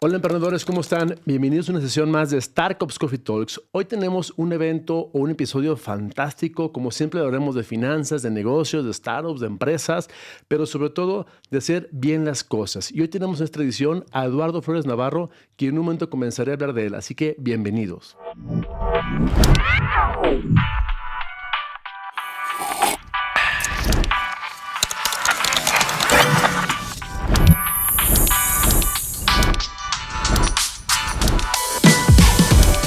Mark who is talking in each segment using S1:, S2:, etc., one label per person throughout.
S1: Hola emprendedores, ¿cómo están? Bienvenidos a una sesión más de Startups Coffee Talks. Hoy tenemos un evento o un episodio fantástico. Como siempre hablaremos de finanzas, de negocios, de startups, de empresas, pero sobre todo de hacer bien las cosas. Y hoy tenemos en esta edición a Eduardo Flores Navarro, quien en un momento comenzaré a hablar de él. Así que bienvenidos.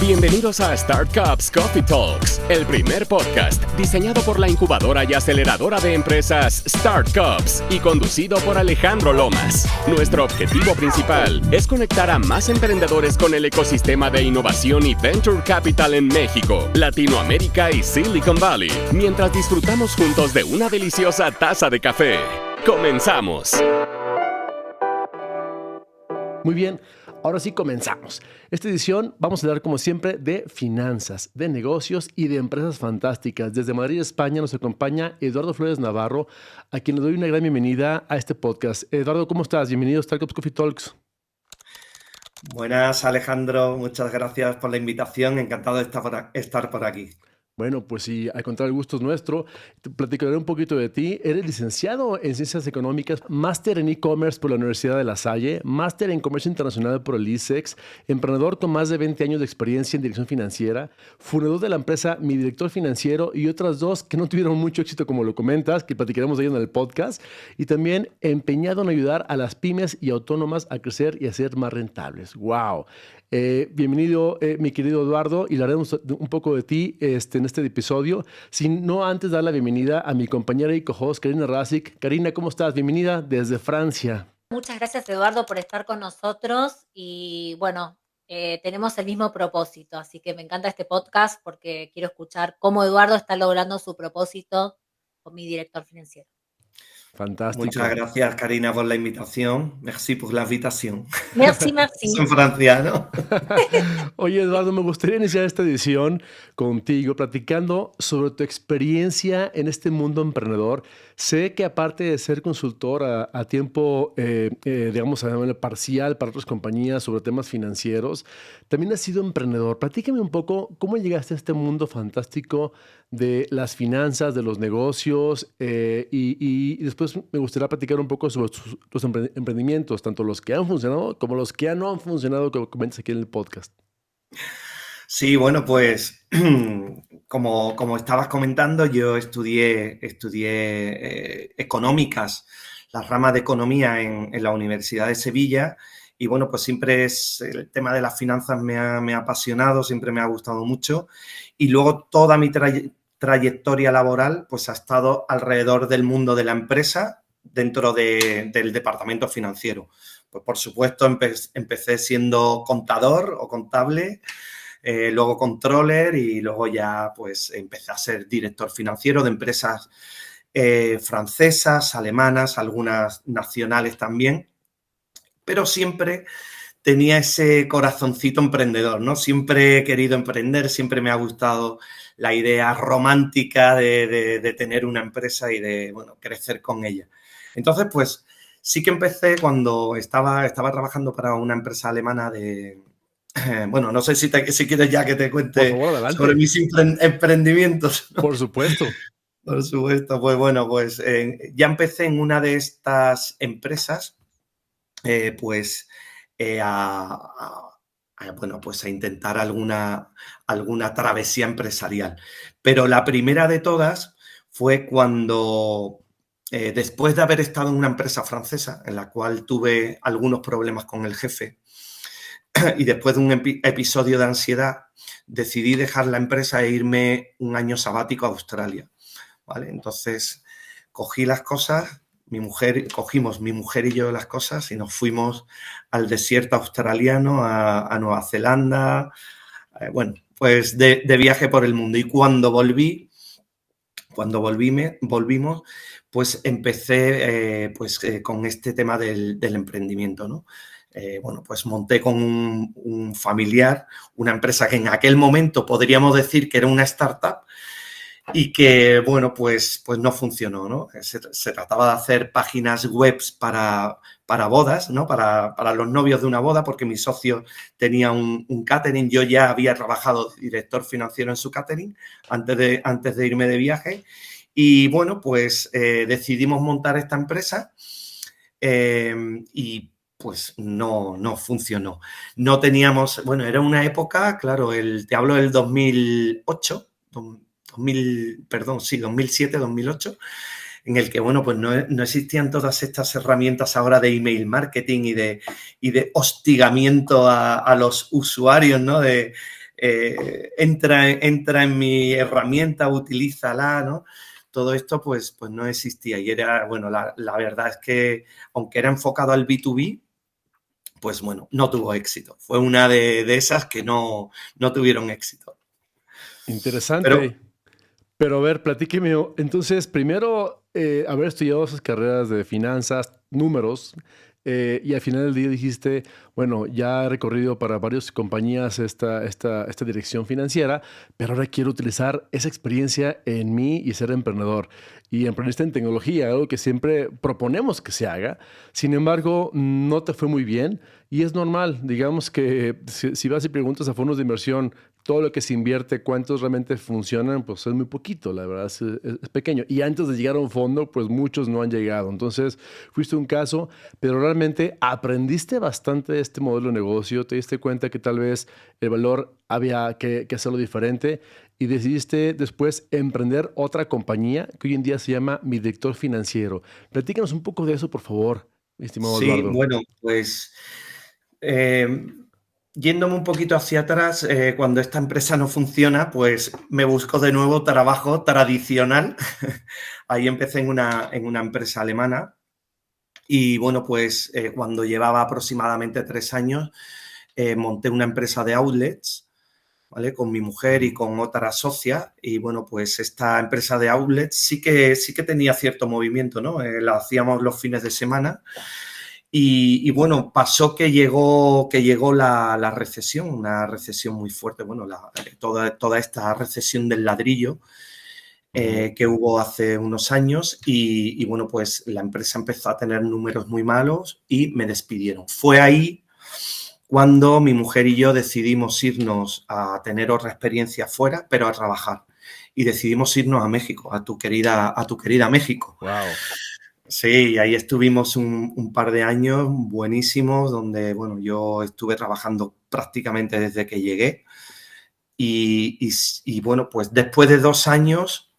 S2: Bienvenidos a Startups Coffee Talks, el primer podcast diseñado por la incubadora y aceleradora de empresas Startups y conducido por Alejandro Lomas. Nuestro objetivo principal es conectar a más emprendedores con el ecosistema de innovación y venture capital en México, Latinoamérica y Silicon Valley, mientras disfrutamos juntos de una deliciosa taza de café. ¡Comenzamos!
S1: Muy bien, ahora sí comenzamos. Esta edición vamos a hablar como siempre de finanzas, de negocios y de empresas fantásticas. Desde Madrid, España nos acompaña Eduardo Flores Navarro, a quien le doy una gran bienvenida a este podcast. Eduardo, ¿cómo estás? Bienvenido a Startups Coffee Talks.
S3: Buenas, Alejandro. Muchas gracias por la invitación. Encantado de estar por aquí.
S1: Bueno, pues sí, al contrario, el gusto es nuestro. Te platicaré un poquito de ti. Eres licenciado en Ciencias Económicas, máster en E-Commerce por la Universidad de La Salle, máster en Comercio Internacional por el ISEX, emprendedor con más de 20 años de experiencia en dirección financiera, fundador de la empresa Mi Director Financiero y otras dos que no tuvieron mucho éxito, como lo comentas, que platicaremos de ello en el podcast, y también empeñado en ayudar a las pymes y autónomas a crecer y a ser más rentables. ¡Wow! Bienvenido, mi querido Eduardo, y hablaremos un poco de ti en este episodio, sin no antes dar la bienvenida a mi compañera y co-host, Karina Rasic. Karina, ¿cómo estás? Bienvenida desde Francia.
S4: Muchas gracias, Eduardo, por estar con nosotros y bueno, tenemos el mismo propósito, así que me encanta este podcast porque quiero escuchar cómo Eduardo está logrando su propósito con Mi Director Financiero.
S1: Fantástico.
S3: Muchas gracias, Karina, por la invitación. Merci pour l'invitation.
S4: Merci, merci.
S3: Es en franciano.
S1: Oye, Eduardo, me gustaría iniciar esta edición contigo platicando sobre tu experiencia en este mundo emprendedor. Sé que aparte de ser consultor a tiempo, digamos, a manera parcial para otras compañías sobre temas financieros, también has sido emprendedor. Platícame un poco cómo llegaste a este mundo fantástico de las finanzas, de los negocios, y después me gustaría platicar un poco sobre tus emprendimientos, tanto los que han funcionado como los que no han funcionado, como comentas aquí en el podcast.
S3: Sí, bueno, pues como estabas comentando, yo estudié económicas, las ramas de economía en la Universidad de Sevilla. Y bueno, pues siempre el tema de las finanzas me ha apasionado, siempre me ha gustado mucho. Y luego toda mi trayectoria laboral pues ha estado alrededor del mundo de la empresa dentro del departamento financiero. Pues por supuesto empecé siendo contador o contable, luego controller y luego ya pues empecé a ser director financiero de empresas francesas, alemanas, algunas nacionales también. Pero siempre tenía ese corazoncito emprendedor, ¿no? Siempre he querido emprender, siempre me ha gustado la idea romántica de tener una empresa y de, bueno, crecer con ella. Entonces, pues, sí que empecé cuando estaba trabajando para una empresa alemana de... Bueno, no sé si quieres ya que te cuente
S1: Por favor,
S3: sobre mis emprendimientos, ¿no?
S1: Por supuesto.
S3: Por supuesto, pues bueno, pues ya empecé en una de estas empresas a intentar alguna travesía empresarial. Pero la primera de todas fue cuando, después de haber estado en una empresa francesa en la cual tuve algunos problemas con el jefe y después de un episodio de ansiedad, decidí dejar la empresa e irme un año sabático a Australia, ¿vale? Entonces, cogí las cosas. Cogimos mi mujer y yo las cosas y nos fuimos al desierto australiano, a Nueva Zelanda, bueno, pues de viaje por el mundo. Y cuando volvimos, pues empecé con este tema del emprendimiento, ¿no? Bueno, pues monté con un familiar una empresa que en aquel momento podríamos decir que era una startup. y que, bueno, pues no funcionó, ¿no? Se trataba de hacer páginas web para bodas, ¿no? Para los novios de una boda, porque mi socio tenía un catering. Yo ya había trabajado de director financiero en su catering antes de irme de viaje. Y, bueno, pues decidimos montar esta empresa y pues no funcionó. No teníamos, bueno, era una época, claro, te hablo del 2008, 2007, 2008, en el que, bueno, pues no existían todas estas herramientas ahora de email marketing y de hostigamiento a los usuarios, ¿no? De entra en mi herramienta, utilízala, ¿no? Todo esto, pues no existía. Y era, bueno, la verdad es que, aunque era enfocado al B2B, pues bueno, no tuvo éxito. Fue una de esas que no tuvieron éxito.
S1: Interesante. Pero a ver, platíqueme. Entonces, primero, haber estudiado esas carreras de finanzas, números, y al final del día dijiste, bueno, ya he recorrido para varias compañías esta dirección financiera, pero ahora quiero utilizar esa experiencia en mí y ser emprendedor. Y emprendiste en tecnología, algo que siempre proponemos que se haga. Sin embargo, no te fue muy bien y es normal. Digamos que si vas y preguntas a fondos de inversión, todo lo que se invierte, cuántos realmente funcionan, pues es muy poquito, la verdad es pequeño. Y antes de llegar a un fondo, pues muchos no han llegado. Entonces, fuiste un caso, pero realmente aprendiste bastante de este modelo de negocio, te diste cuenta que tal vez el valor había que hacerlo diferente y decidiste después emprender otra compañía que hoy en día se llama Mi Director Financiero. Platícanos un poco de eso, por favor, mi estimado
S3: Sí,
S1: Eduardo.
S3: bueno, pues yéndome un poquito hacia atrás, cuando esta empresa no funciona, pues me busco de nuevo trabajo tradicional. Ahí empecé en una empresa alemana y, bueno, pues cuando llevaba aproximadamente 3 años, monté una empresa de outlets, ¿vale? Con mi mujer y con otra socia. Y, bueno, pues esta empresa de outlets sí que tenía cierto movimiento, ¿no? La hacíamos los fines de semana. Y bueno, pasó que llegó la recesión, una recesión muy fuerte, bueno, toda esta recesión del ladrillo que hubo hace unos años y bueno, pues la empresa empezó a tener números muy malos y me despidieron. Fue ahí cuando mi mujer y yo decidimos irnos a tener otra experiencia fuera, pero a trabajar. Y decidimos irnos a México, a tu querida México.
S1: Wow.
S3: Sí, ahí estuvimos un par de años buenísimos donde, bueno, yo estuve trabajando prácticamente desde que llegué y bueno, pues después de 2 años,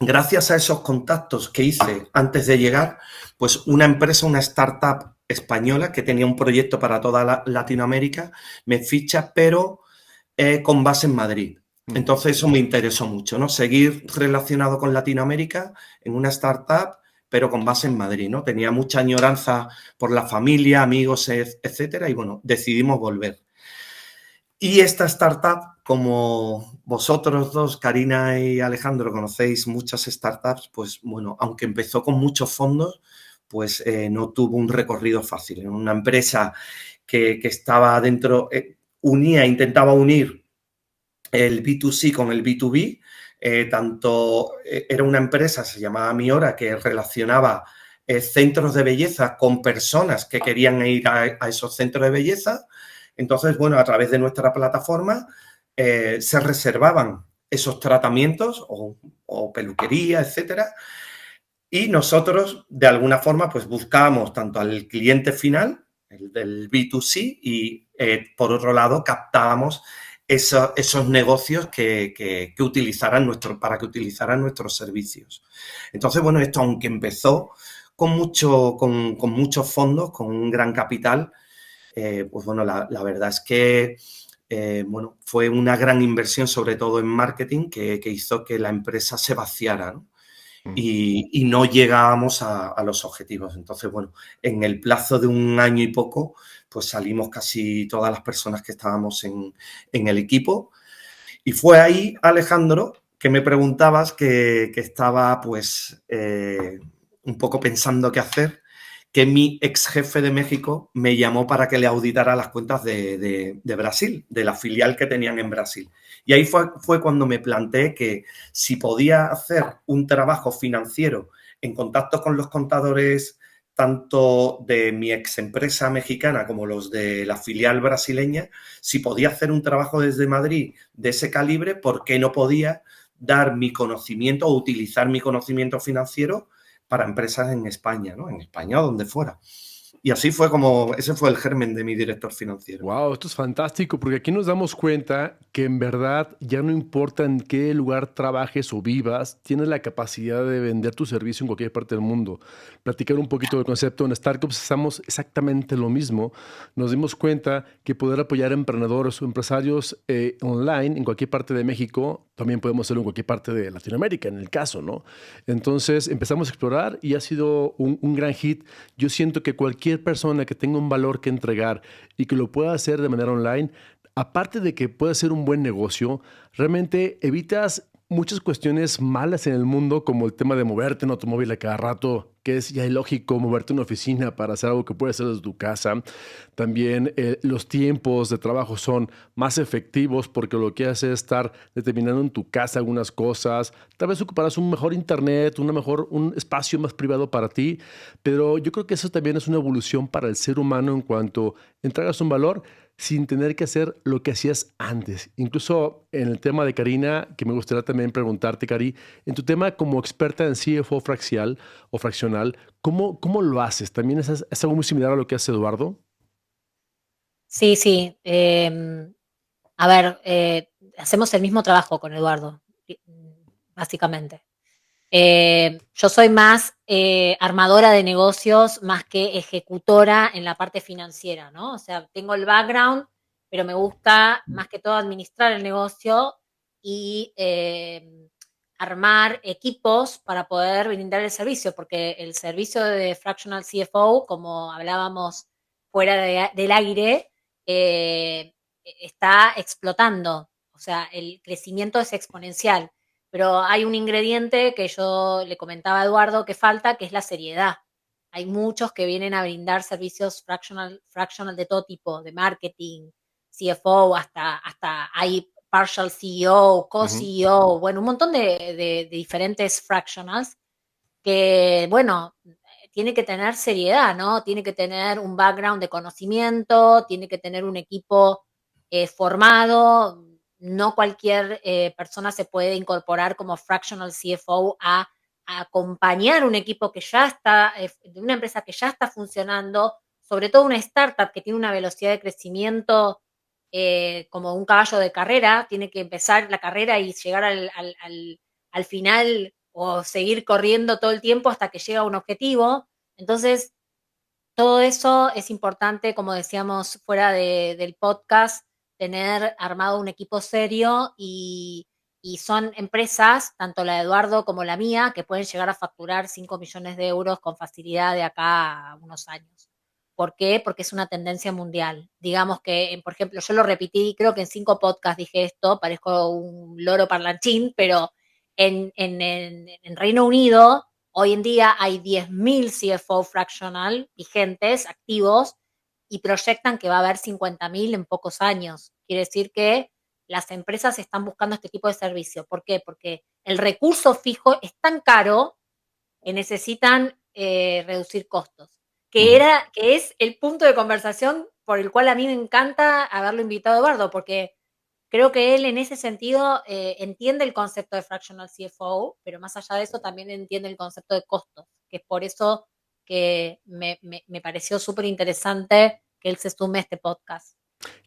S3: gracias a esos contactos que hice antes de llegar, pues una empresa, una startup española que tenía un proyecto para toda Latinoamérica, me ficha, pero con base en Madrid. Entonces eso me interesó mucho, ¿no? Seguir relacionado con Latinoamérica en una startup, pero con base en Madrid, ¿no? Tenía mucha añoranza por la familia, amigos, etcétera, y bueno, decidimos volver. Y esta startup, como vosotros dos, Karina y Alejandro, conocéis muchas startups, pues bueno, aunque empezó con muchos fondos, pues no tuvo un recorrido fácil. Era una empresa que estaba dentro, intentaba unir el B2C con el B2B. Era una empresa, se llamaba Miora, que relacionaba centros de belleza con personas que querían ir a esos centros de belleza. Entonces, bueno, a través de nuestra plataforma se reservaban esos tratamientos o peluquería, etcétera. Y nosotros, de alguna forma, pues buscábamos tanto al cliente final, el del B2C, y por otro lado, captábamos esos negocios que utilizaran para que utilizaran nuestros servicios. Entonces, bueno, esto aunque empezó con muchos fondos, con un gran capital, pues bueno, la verdad es que bueno, fue una gran inversión, sobre todo en marketing, que hizo que la empresa se vaciara, ¿no? Y no llegábamos a los objetivos. Entonces, bueno, en el plazo de 1 año y poco, pues salimos casi todas las personas que estábamos en el equipo. Y fue ahí, Alejandro, que me preguntabas que estaba pues un poco pensando qué hacer, que mi ex jefe de México me llamó para que le auditara las cuentas de Brasil, de la filial que tenían en Brasil. Y ahí fue cuando me planteé que si podía hacer un trabajo financiero en contacto con los contadores tanto de mi ex empresa mexicana como los de la filial brasileña, si podía hacer un trabajo desde Madrid de ese calibre, ¿por qué no podía dar mi conocimiento o utilizar mi conocimiento financiero para empresas en España, ¿no? En España o donde fuera? Y así fue como, ese fue el germen de mi director financiero.
S1: Wow, esto es fantástico porque aquí nos damos cuenta que en verdad ya no importa en qué lugar trabajes o vivas, tienes la capacidad de vender tu servicio en cualquier parte del mundo. Platicar un poquito del concepto, en Startups estamos exactamente lo mismo. Nos dimos cuenta que poder apoyar a emprendedores o empresarios online en cualquier parte de México, también podemos hacerlo en cualquier parte de Latinoamérica, en el caso, ¿no? Entonces empezamos a explorar y ha sido un gran hit. Yo siento que cualquier persona que tenga un valor que entregar y que lo pueda hacer de manera online, aparte de que puede ser un buen negocio, realmente evitas muchas cuestiones malas en el mundo, como el tema de moverte en automóvil a cada rato, que es ya ilógico moverte en una oficina para hacer algo que puedes hacer desde tu casa. También los tiempos de trabajo son más efectivos porque lo que haces es estar determinando en tu casa algunas cosas. Tal vez ocuparás un mejor internet, un espacio más privado para ti, pero yo creo que eso también es una evolución para el ser humano en cuanto entregas un valor sin tener que hacer lo que hacías antes. Incluso en el tema de Karina, que me gustaría también preguntarte, Cari, en tu tema como experta en CFO fraccional o fraccional, ¿cómo lo haces? ¿También es algo muy similar a lo que hace Eduardo?
S4: Sí, sí. A ver, hacemos el mismo trabajo con Eduardo, básicamente. Yo soy más armadora de negocios más que ejecutora en la parte financiera, ¿no? O sea, tengo el background, pero me gusta más que todo administrar el negocio y armar equipos para poder brindar el servicio, porque el servicio de Fractional CFO, como hablábamos fuera del aire, está explotando. O sea, el crecimiento es exponencial. Pero hay un ingrediente que yo le comentaba a Eduardo que falta, que es la seriedad. Hay muchos que vienen a brindar servicios fractional de todo tipo, de marketing, CFO, hasta hay partial CEO, co-CEO, bueno, un montón de diferentes fractionals que, bueno, tiene que tener seriedad, ¿no? Tiene que tener un background de conocimiento, tiene que tener un equipo formado. No cualquier persona se puede incorporar como fractional CFO a acompañar un equipo que ya está, de una empresa que ya está funcionando, sobre todo una startup que tiene una velocidad de crecimiento como un caballo de carrera, tiene que empezar la carrera y llegar al final o seguir corriendo todo el tiempo hasta que llega a un objetivo. Entonces, todo eso es importante, como decíamos fuera del podcast, tener armado un equipo serio y son empresas, tanto la de Eduardo como la mía, que pueden llegar a facturar 5 millones de euros con facilidad de acá a unos años. ¿Por qué? Porque es una tendencia mundial. Digamos que, por ejemplo, yo lo repetí, creo que en 5 podcasts dije esto, parezco un loro parlanchín, pero en Reino Unido hoy en día hay 10.000 CFO fractional vigentes, activos, y proyectan que va a haber 50.000 en pocos años. Quiere decir que las empresas están buscando este tipo de servicio. ¿Por qué? Porque el recurso fijo es tan caro que necesitan reducir costos. Que es el punto de conversación por el cual a mí me encanta haberlo invitado a Eduardo, porque creo que él en ese sentido entiende el concepto de fractional CFO, pero más allá de eso también entiende el concepto de costos, que es por eso que me pareció súper interesante que él se sume a este podcast.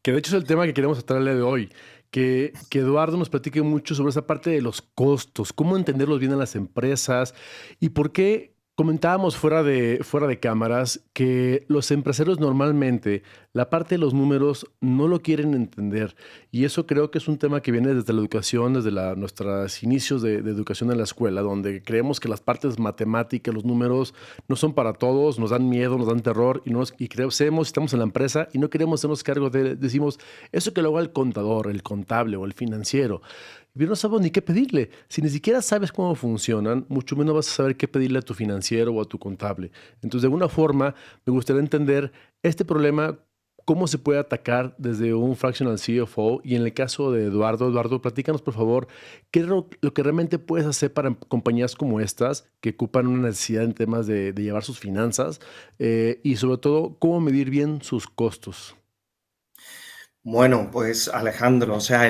S1: Que de hecho es el tema que queremos tratar el día de hoy, que Eduardo nos platique mucho sobre esa parte de los costos, cómo entenderlos bien en las empresas y por qué comentábamos fuera de cámaras que los empresarios normalmente la parte de los números no lo quieren entender. Y eso creo que es un tema que viene desde la educación, desde nuestros inicios de educación en la escuela, donde creemos que las partes matemáticas, los números, no son para todos, nos dan miedo, nos dan terror y creemos, estamos en la empresa y no queremos hacernos cargo decimos, eso que lo haga el contador, el contable o el financiero. Pero no sabes ni qué pedirle. Si ni siquiera sabes cómo funcionan, mucho menos vas a saber qué pedirle a tu financiero o a tu contable. Entonces, de alguna forma, me gustaría entender este problema, cómo se puede atacar desde un fractional CFO. Y en el caso de Eduardo, platícanos, por favor, qué es lo que realmente puedes hacer para compañías como estas que ocupan una necesidad en temas de llevar sus finanzas y sobre todo, cómo medir bien sus costos.
S3: Bueno, pues Alejandro, o sea,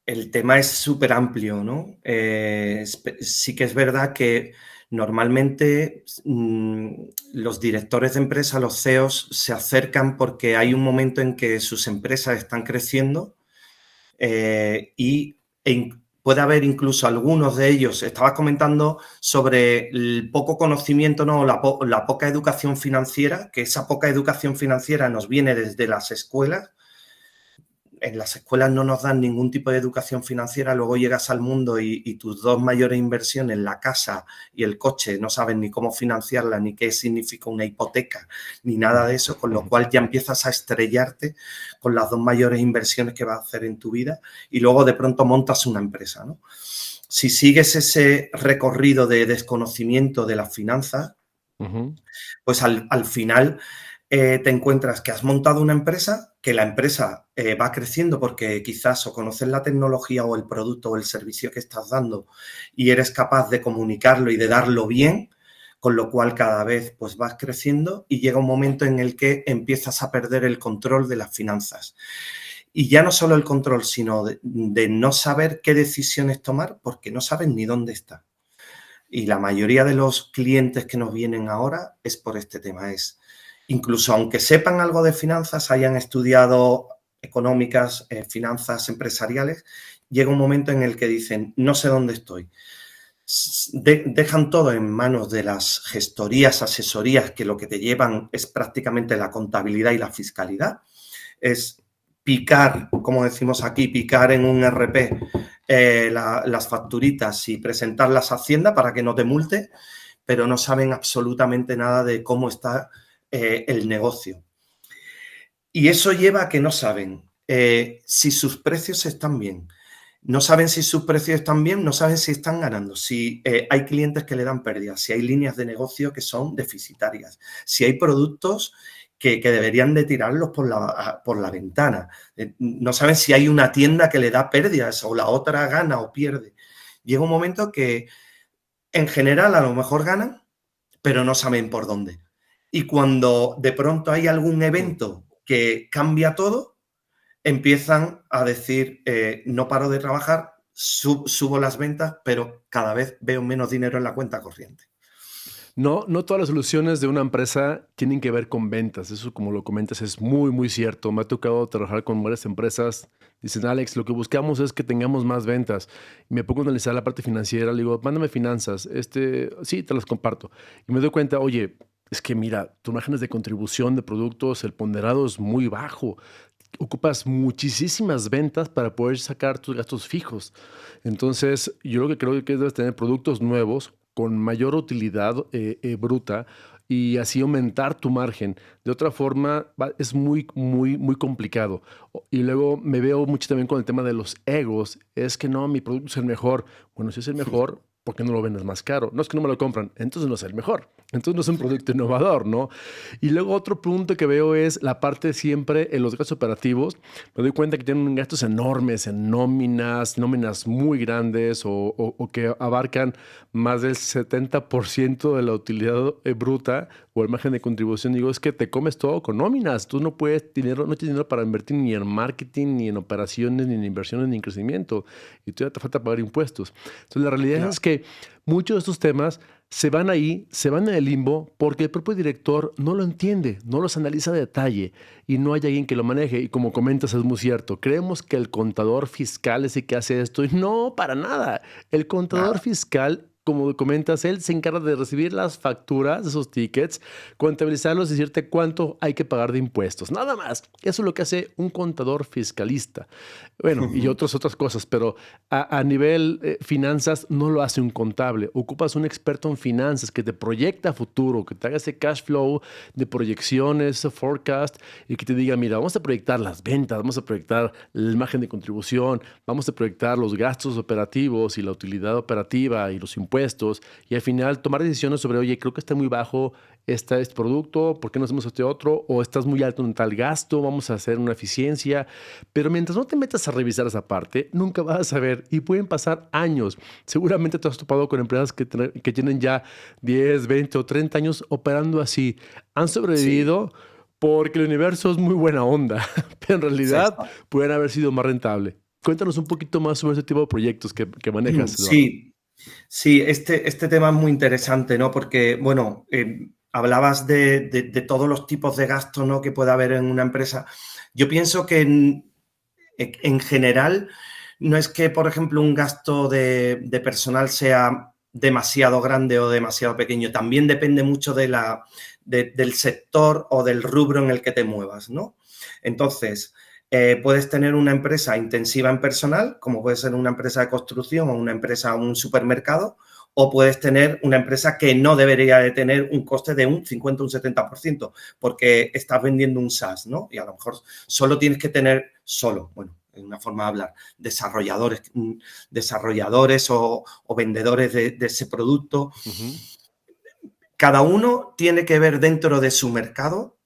S3: el tema es súper amplio, ¿no? Sí que es verdad que normalmente los directores de empresa, los CEOs, se acercan porque hay un momento en que sus empresas están creciendo y puede haber incluso algunos de ellos. Estabas comentando sobre el poco conocimiento, ¿no? La poca educación financiera, que esa poca educación financiera nos viene desde las escuelas. En las escuelas no nos dan ningún tipo de educación financiera, luego llegas al mundo y tus dos mayores inversiones, la casa y el coche, no sabes ni cómo financiarla, ni qué significa una hipoteca, ni nada de eso, con lo cual ya empiezas a estrellarte con las dos mayores inversiones que vas a hacer en tu vida y luego de pronto montas una empresa, ¿no? Si sigues ese recorrido de desconocimiento de las finanzas, pues al final te encuentras que has montado una empresa, que la empresa va creciendo porque quizás o conoces la tecnología o el producto o el servicio que estás dando y eres capaz de comunicarlo y de darlo bien, con lo cual cada vez pues vas creciendo y llega un momento en el que empiezas a perder el control de las finanzas. Y ya no solo el control, sino de no saber qué decisiones tomar porque no sabes ni dónde está. Y la mayoría de los clientes que nos vienen ahora es por este tema, incluso aunque sepan algo de finanzas, hayan estudiado económicas, finanzas empresariales, llega un momento en el que dicen, no sé dónde estoy. Dejan todo en manos de las gestorías, asesorías, que lo que te llevan es prácticamente la contabilidad y la fiscalidad. Es picar, como decimos aquí, picar en un RP las facturitas y presentarlas a Hacienda para que no te multe, pero no saben absolutamente nada de cómo está el negocio. Y eso lleva a que no saben si sus precios están bien. No saben si sus precios están bien, no saben si están ganando, si hay clientes que le dan pérdidas, si hay líneas de negocio que son deficitarias, si hay productos que deberían de tirarlos por la ventana. No saben si hay una tienda que le da pérdidas o la otra gana o pierde. Llega un momento que en general a lo mejor ganan, pero no saben por dónde. Y cuando de pronto hay algún evento que cambia todo, empiezan a decir, no paro de trabajar, subo las ventas, pero cada vez veo menos dinero en la cuenta corriente.
S1: No, no todas las soluciones de una empresa tienen que ver con ventas. Eso, como lo comentas, es muy, muy cierto. Me ha tocado trabajar con varias empresas. Dicen, Alex, lo que buscamos es que tengamos más ventas. Y me pongo a analizar la parte financiera. Le digo, mándame finanzas. Sí, te las comparto. Y me doy cuenta, oye, es que mira, tus márgenes de contribución de productos, el ponderado es muy bajo. Ocupas muchísimas ventas para poder sacar tus gastos fijos. Entonces, yo lo que creo que debes tener productos nuevos con mayor utilidad bruta y así aumentar tu margen. De otra forma, es muy, muy, muy complicado. Y luego me veo mucho también con el tema de los egos. Es que no, mi producto es el mejor. Bueno, si es el mejor, ¿por qué no lo vendes más caro? No, es que no me lo compran, entonces no es el mejor. Entonces no es un producto innovador, ¿no? Y luego otro punto que veo es la parte siempre en los gastos operativos. Me doy cuenta que tienen gastos enormes en nóminas muy grandes o que abarcan más del 70% de la utilidad bruta o el margen de contribución. Digo, es que te comes todo con nóminas. Tú no tienes dinero para invertir ni en marketing, ni en operaciones, ni en inversiones, ni en crecimiento. Y todavía te falta pagar impuestos. Entonces la realidad es que muchos de estos temas se van ahí, se van en el limbo porque el propio director no lo entiende, no los analiza a detalle y no hay alguien que lo maneje. Y como comentas, es muy cierto. Creemos que el contador fiscal es el que hace esto y no, para nada. El contador fiscal como comentas, él se encarga de recibir las facturas de esos tickets, contabilizarlos y decirte cuánto hay que pagar de impuestos. Nada más. Eso es lo que hace un contador fiscalista. Bueno, y otras cosas, pero a nivel finanzas no lo hace un contable. Ocupas un experto en finanzas que te proyecta a futuro, que te haga ese cash flow de proyecciones, ese forecast, y que te diga, mira, vamos a proyectar las ventas, vamos a proyectar el margen de contribución, vamos a proyectar los gastos operativos y la utilidad operativa y los impuestos, y al final tomar decisiones sobre, oye, creo que está muy bajo este producto, ¿por qué no hacemos este otro? O estás muy alto en tal gasto, vamos a hacer una eficiencia. Pero mientras no te metas a revisar esa parte, nunca vas a saber y pueden pasar años. Seguramente te has topado con empresas que tienen ya 10, 20 o 30 años operando así. Han sobrevivido porque el universo es muy buena onda, pero en realidad pueden haber sido más rentable. Cuéntanos un poquito más sobre ese tipo de proyectos que manejas, Eduardo.
S3: Sí, este tema es muy interesante, ¿no? Porque, bueno, hablabas de todos los tipos de gastos, ¿no?, que puede haber en una empresa. Yo pienso que en general no es que, por ejemplo, un gasto de personal sea demasiado grande o demasiado pequeño. También depende mucho del sector o del rubro en el que te muevas, ¿no? Entonces, puedes tener una empresa intensiva en personal, como puede ser una empresa de construcción o una empresa, un supermercado, o puedes tener una empresa que no debería de tener un coste de un 50 o un 70%, porque estás vendiendo un SaaS, ¿no? Y a lo mejor solo tienes que tener, bueno, es una forma de hablar, desarrolladores o vendedores de ese producto. Cada uno tiene que ver dentro de su mercado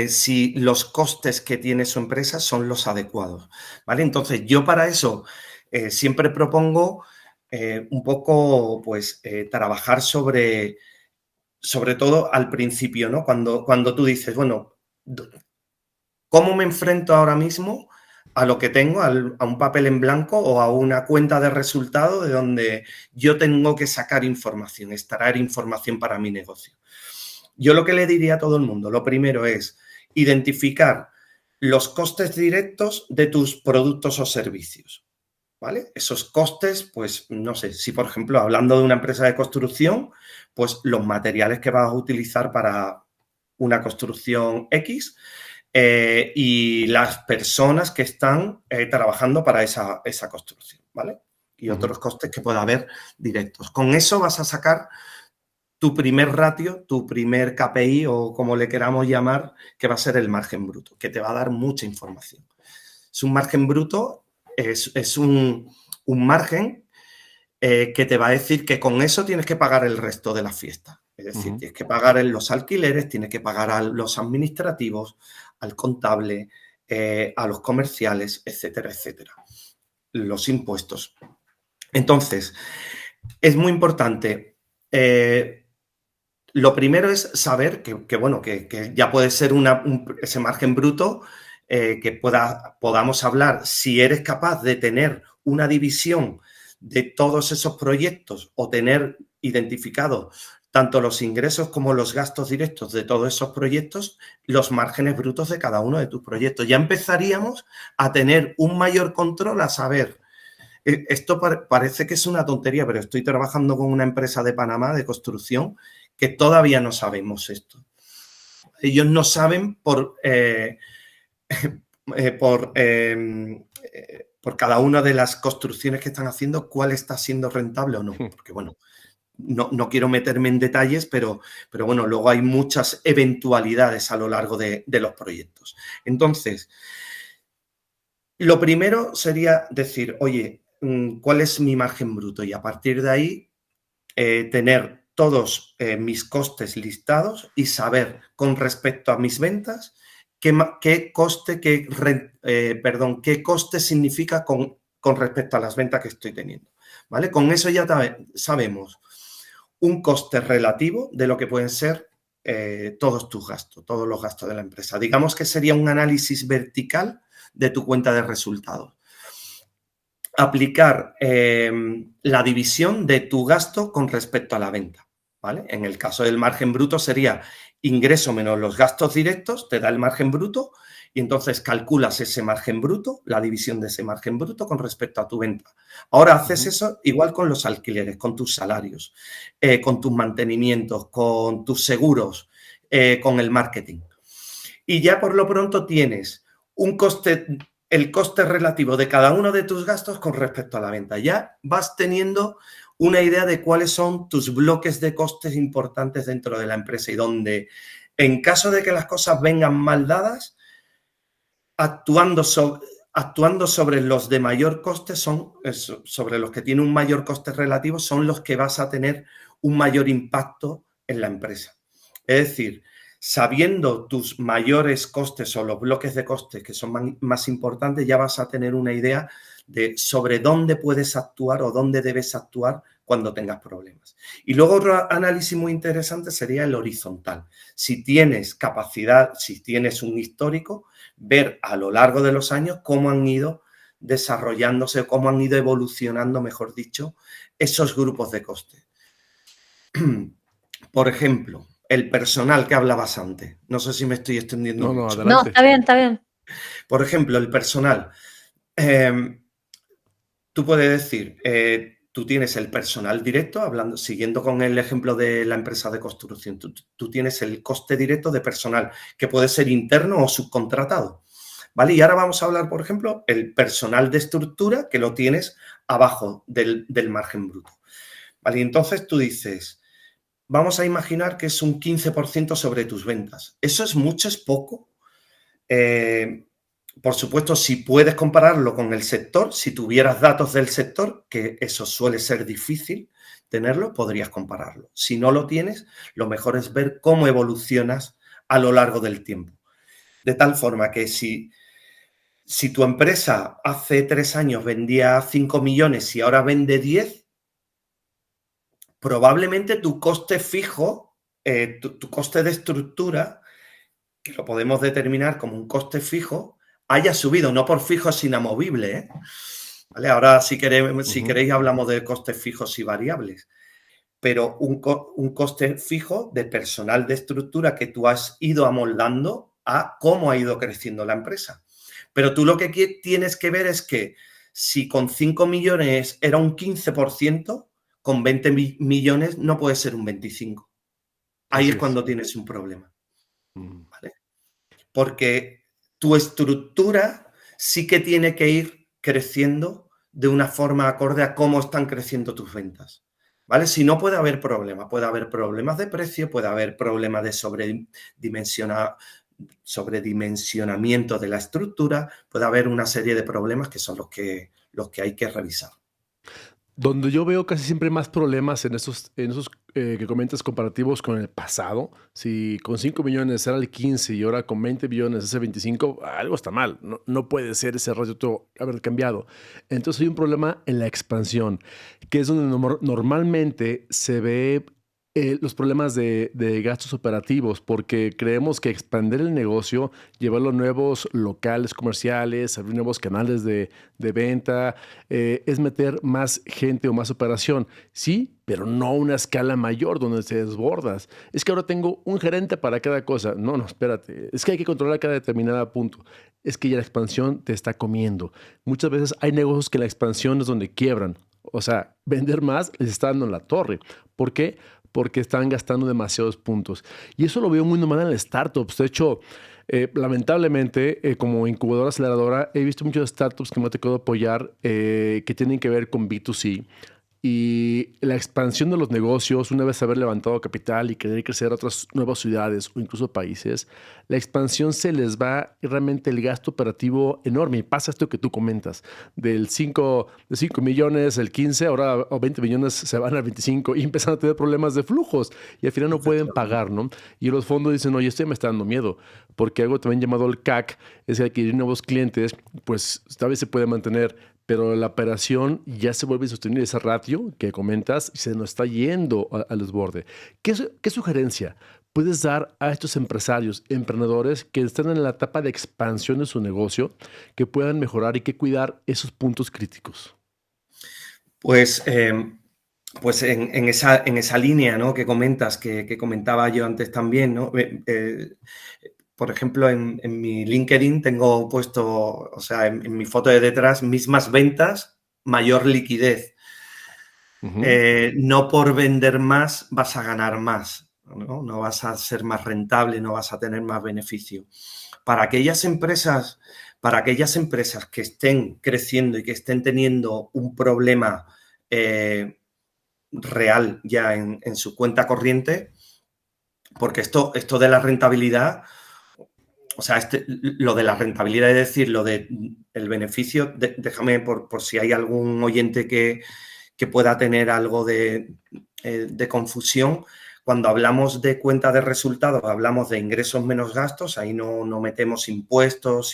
S3: si los costes que tiene su empresa son los adecuados, ¿vale? Entonces, yo para eso siempre propongo un poco, pues, trabajar sobre todo al principio, ¿no? Cuando tú dices, bueno, ¿cómo me enfrento ahora mismo a lo que tengo, a un papel en blanco o a una cuenta de resultados de donde yo tengo que sacar información, extraer información para mi negocio? Yo lo que le diría a todo el mundo, lo primero es identificar los costes directos de tus productos o servicios, ¿vale? Esos costes, pues, no sé, si por ejemplo, hablando de una empresa de construcción, pues los materiales que vas a utilizar para una construcción X y las personas que están trabajando para esa construcción, ¿vale? Y otros costes que pueda haber directos. Con eso vas a sacar tu primer ratio, tu primer KPI o como le queramos llamar, que va a ser el margen bruto, que te va a dar mucha información. Es un margen bruto, es un margen que te va a decir que con eso tienes que pagar el resto de la fiesta. Es decir, tienes que pagar los alquileres, tienes que pagar a los administrativos, al contable, a los comerciales, etcétera, etcétera. Los impuestos. Entonces, es muy importante. Lo primero es saber que ya puede ser ese margen bruto que podamos hablar. Si eres capaz de tener una división de todos esos proyectos o tener identificado tanto los ingresos como los gastos directos de todos esos proyectos, los márgenes brutos de cada uno de tus proyectos. Ya empezaríamos a tener un mayor control, a saber. Esto parece que es una tontería, pero estoy trabajando con una empresa de Panamá de construcción que todavía no sabemos esto. Ellos no saben por cada una de las construcciones que están haciendo cuál está siendo rentable o no. Porque, bueno, no quiero meterme en detalles, pero bueno, luego hay muchas eventualidades a lo largo de los proyectos. Entonces, lo primero sería decir, oye, ¿cuál es mi margen bruto? Y a partir de ahí, tener todos mis costes listados y saber con respecto a mis ventas qué coste significa con respecto a las ventas que estoy teniendo, ¿vale? Con eso ya sabemos un coste relativo de lo que pueden ser todos tus gastos, todos los gastos de la empresa. Digamos que sería un análisis vertical de tu cuenta de resultados. Aplicar la división de tu gasto con respecto a la venta, ¿vale? En el caso del margen bruto sería ingreso menos los gastos directos, te da el margen bruto y entonces calculas ese margen bruto, la división de ese margen bruto con respecto a tu venta. Ahora haces eso igual con los alquileres, con tus salarios, con tus mantenimientos, con tus seguros, con el marketing. Y ya por lo pronto tienes un coste, el coste relativo de cada uno de tus gastos con respecto a la venta. Ya vas teniendo una idea de cuáles son tus bloques de costes importantes dentro de la empresa y donde, en caso de que las cosas vengan mal dadas, actuando sobre los de mayor coste, sobre los que tienen un mayor coste relativo, son los que vas a tener un mayor impacto en la empresa. Es decir, sabiendo tus mayores costes o los bloques de costes que son más importantes, ya vas a tener una idea de sobre dónde puedes actuar o dónde debes actuar cuando tengas problemas. Y luego otro análisis muy interesante sería el horizontal. Si tienes capacidad, si tienes un histórico, ver a lo largo de los años cómo han ido desarrollándose, cómo han ido evolucionando, mejor dicho, esos grupos de coste. Por ejemplo, el personal que hablabas antes. No sé si me estoy extendiendo mucho.
S4: No, está bien, está bien.
S3: Por ejemplo, el personal. Tú puedes decir, tú tienes el personal directo, siguiendo con el ejemplo de la empresa de construcción, tú tienes el coste directo de personal, que puede ser interno o subcontratado, ¿vale? Y ahora vamos a hablar, por ejemplo, el personal de estructura, que lo tienes abajo del margen bruto, ¿vale? Y entonces tú dices, vamos a imaginar que es un 15% sobre tus ventas. ¿Eso es mucho, es poco? Por supuesto, si puedes compararlo con el sector, si tuvieras datos del sector, que eso suele ser difícil tenerlo, podrías compararlo. Si no lo tienes, lo mejor es ver cómo evolucionas a lo largo del tiempo. De tal forma que si tu empresa hace 3 años vendía 5 millones y ahora vende 10, probablemente tu coste fijo, tu coste de estructura, que lo podemos determinar como un coste fijo, haya subido, no por fijo es inamovible, ¿eh? ¿Vale? Ahora, si queréis, hablamos de costes fijos y variables, pero un coste fijo de personal de estructura que tú has ido amoldando a cómo ha ido creciendo la empresa. Pero tú lo que tienes que ver es que si con 5 millones era un 15%, con 20 millones no puede ser un 25%. Ahí es cuando tienes un problema, ¿vale? Porque tu estructura sí que tiene que ir creciendo de una forma acorde a cómo están creciendo tus ventas, ¿vale? Si no, puede haber problemas de precio, puede haber problemas de sobredimensionamiento de la estructura, puede haber una serie de problemas que son los que hay que revisar.
S1: Donde yo veo casi siempre más problemas en esos que comentas comparativos con el pasado. Si con 5 millones era el 15 y ahora con 20 millones es el 25, algo está mal. No puede ser ese ratio haber cambiado. Entonces hay un problema en la expansión, que es donde normalmente se ve los problemas de gastos operativos, porque creemos que expandir el negocio, llevarlo a nuevos locales comerciales, abrir nuevos canales de venta, es meter más gente o más operación. Sí, pero no a una escala mayor donde te desbordas. Es que ahora tengo un gerente para cada cosa. No, espérate. Es que hay que controlar cada determinada punto. Es que ya la expansión te está comiendo. Muchas veces hay negocios que la expansión es donde quiebran. O sea, vender más les está dando en la torre. ¿Por qué? Porque están gastando demasiados puntos. Y eso lo veo muy normal en las startups. De hecho, lamentablemente, como incubadora aceleradora, he visto muchas startups que me ha tocado apoyar que tienen que ver con B2C. Y la expansión de los negocios, una vez haber levantado capital y querer crecer a otras nuevas ciudades o incluso países, la expansión se les va realmente el gasto operativo enorme. Y pasa esto que tú comentas, de 5 millones, el 15, ahora o 20 millones se van al 25 y empiezan a tener problemas de flujos y al final no pueden pagar, ¿no? Y los fondos dicen, oye, esto ya me está dando miedo, porque algo también llamado el CAC es que adquirir nuevos clientes, pues tal vez se puede mantener, pero la operación ya se vuelve insostenible, ese ratio que comentas se nos está yendo al desborde. ¿Qué sugerencia puedes dar a estos empresarios, emprendedores que están en la etapa de expansión de su negocio, que puedan mejorar y que cuidar esos puntos críticos?
S3: Pues pues en esa línea, ¿no?, que comentas, que comentaba yo antes también, ¿no? Por ejemplo, en mi LinkedIn tengo puesto, o sea, en mi foto de detrás, mismas ventas, mayor liquidez. No por vender más vas a ganar más, ¿no? No vas a ser más rentable, no vas a tener más beneficio. Para aquellas empresas que estén creciendo y que estén teniendo un problema real ya en su cuenta corriente, porque esto de la rentabilidad, o sea, lo de la rentabilidad, es decir, lo de el beneficio, déjame por si hay algún oyente que pueda tener algo de confusión. Cuando hablamos de cuenta de resultados, hablamos de ingresos menos gastos, ahí no metemos impuestos,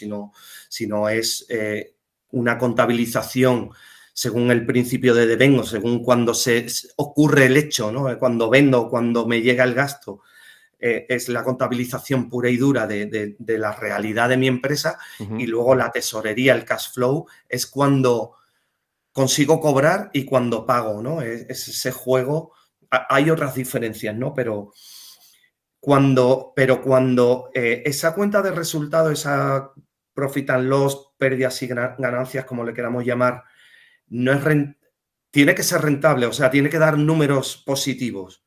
S3: sino es una contabilización según el principio de devengo, según cuando se ocurre el hecho, ¿no? Cuando vendo, cuando me llega el gasto, es la contabilización pura y dura de la realidad de mi empresa. Y luego la tesorería, el cash flow, es cuando consigo cobrar y cuando pago, ¿no? Es ese juego. Hay otras diferencias, ¿no? Pero cuando esa cuenta de resultados, esa profit and loss, pérdidas y ganancias, como le queramos llamar, tiene que ser rentable, o sea, tiene que dar números positivos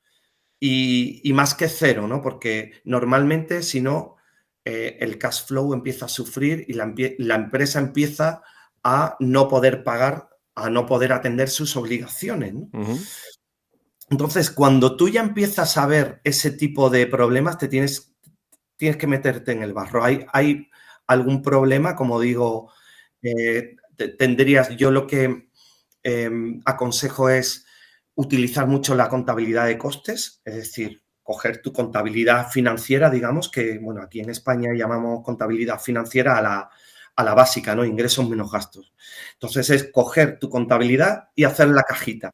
S3: y más que cero, ¿no? Porque normalmente, si no, el cash flow empieza a sufrir y la empresa empieza a no poder pagar, a no poder atender sus obligaciones, ¿no? Entonces, cuando tú ya empiezas a ver ese tipo de problemas, tienes que meterte en el barro. Hay algún problema, como digo, yo lo que aconsejo es utilizar mucho la contabilidad de costes, es decir, coger tu contabilidad financiera, digamos, que, bueno, aquí en España llamamos contabilidad financiera a la básica, ¿no? Ingresos menos gastos. Entonces, es coger tu contabilidad y hacer la cajita.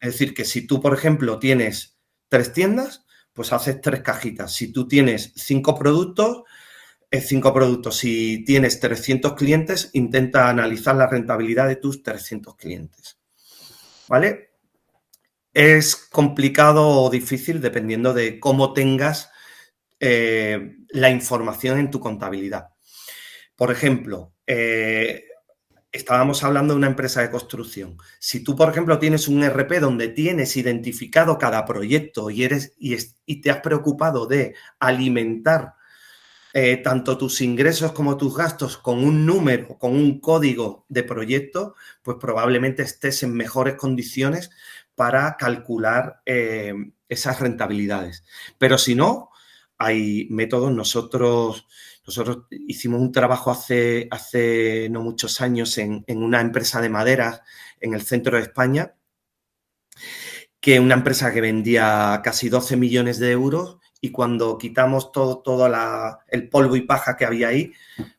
S3: Es decir, que si tú, por ejemplo, tienes 3 tiendas, pues haces 3 cajitas. Si tú tienes 5 productos, es 5 productos. Si tienes 300 clientes, intenta analizar la rentabilidad de tus 300 clientes. ¿Vale? Es complicado o difícil dependiendo de cómo tengas la información en tu contabilidad. Por ejemplo, estábamos hablando de una empresa de construcción. Si tú, por ejemplo, tienes un ERP donde tienes identificado cada proyecto y te has preocupado de alimentar tanto tus ingresos como tus gastos con un número, con un código de proyecto, pues probablemente estés en mejores condiciones para calcular esas rentabilidades. Pero si no, hay métodos. Nosotros hicimos un trabajo hace no muchos años en una empresa de maderas en el centro de España, que una empresa que vendía casi 12 millones de euros, y cuando quitamos todo el polvo y paja que había ahí,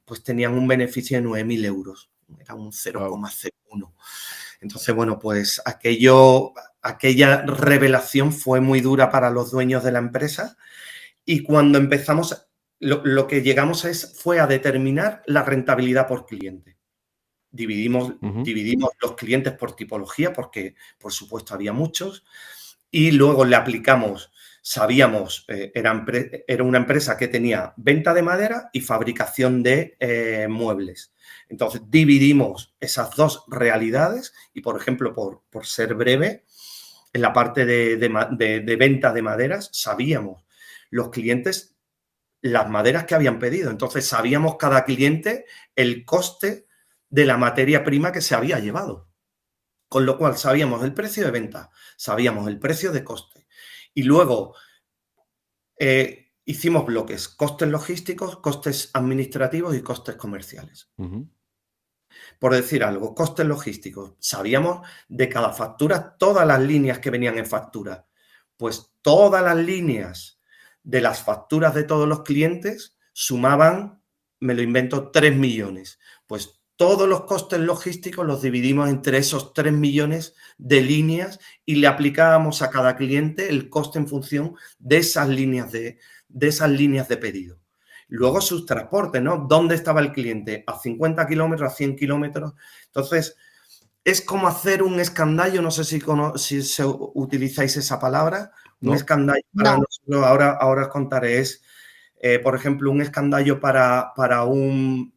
S3: pues tenían un beneficio de 9.000 euros. Era un 0,01. Entonces, bueno, pues aquella revelación fue muy dura para los dueños de la empresa, y cuando empezamos, lo que llegamos fue a determinar la rentabilidad por cliente. Dividimos los clientes por tipología, porque, por supuesto, había muchos, y luego le aplicamos, sabíamos, era una empresa que tenía venta de madera y fabricación de muebles. Entonces, dividimos esas dos realidades y, por ejemplo, por ser breve, en la parte de venta de maderas, sabíamos los clientes las maderas que habían pedido. Entonces, sabíamos cada cliente el coste de la materia prima que se había llevado. Con lo cual, sabíamos el precio de venta, sabíamos el precio de coste. Y luego hicimos bloques: costes logísticos, costes administrativos y costes comerciales. Por decir algo, costes logísticos. Sabíamos de cada factura todas las líneas que venían en factura. Pues todas las líneas de las facturas de todos los clientes sumaban, me lo invento, 3 millones. Pues todos los costes logísticos los dividimos entre esos 3 millones de líneas y le aplicábamos a cada cliente el coste en función de esas líneas de pedido. Luego sus transportes, ¿no? ¿Dónde estaba el cliente? ¿A 50 kilómetros, a 100 kilómetros? Entonces, es como hacer un escandallo, no sé si utilizáis esa palabra,
S1: ¿no?
S3: un escandallo para nosotros, ahora os contaré, es, por ejemplo, un escandallo para una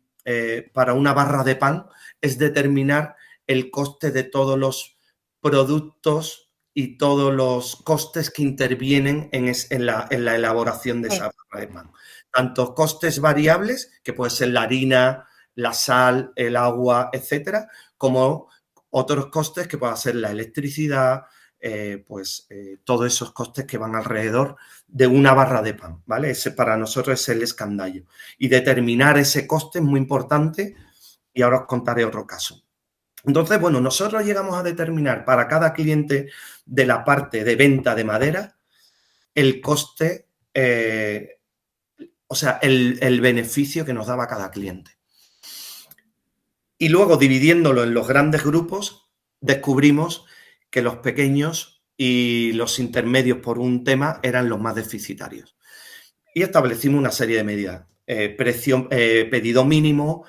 S3: barra de pan es determinar el coste de todos los productos y todos los costes que intervienen en la elaboración de esa barra de pan. Tanto costes variables, que puede ser la harina, la sal, el agua, etcétera, como otros costes que pueden ser la electricidad, todos esos costes que van alrededor de una barra de pan, ¿vale? Ese para nosotros es el escandallo. Y determinar ese coste es muy importante y ahora os contaré otro caso. Entonces, bueno, nosotros llegamos a determinar para cada cliente de la parte de venta de madera el coste, o sea, el beneficio que nos daba cada cliente. Y luego, dividiéndolo en los grandes grupos, descubrimos que los pequeños y los intermedios por un tema eran los más deficitarios. Y establecimos una serie de medidas. Pedido mínimo,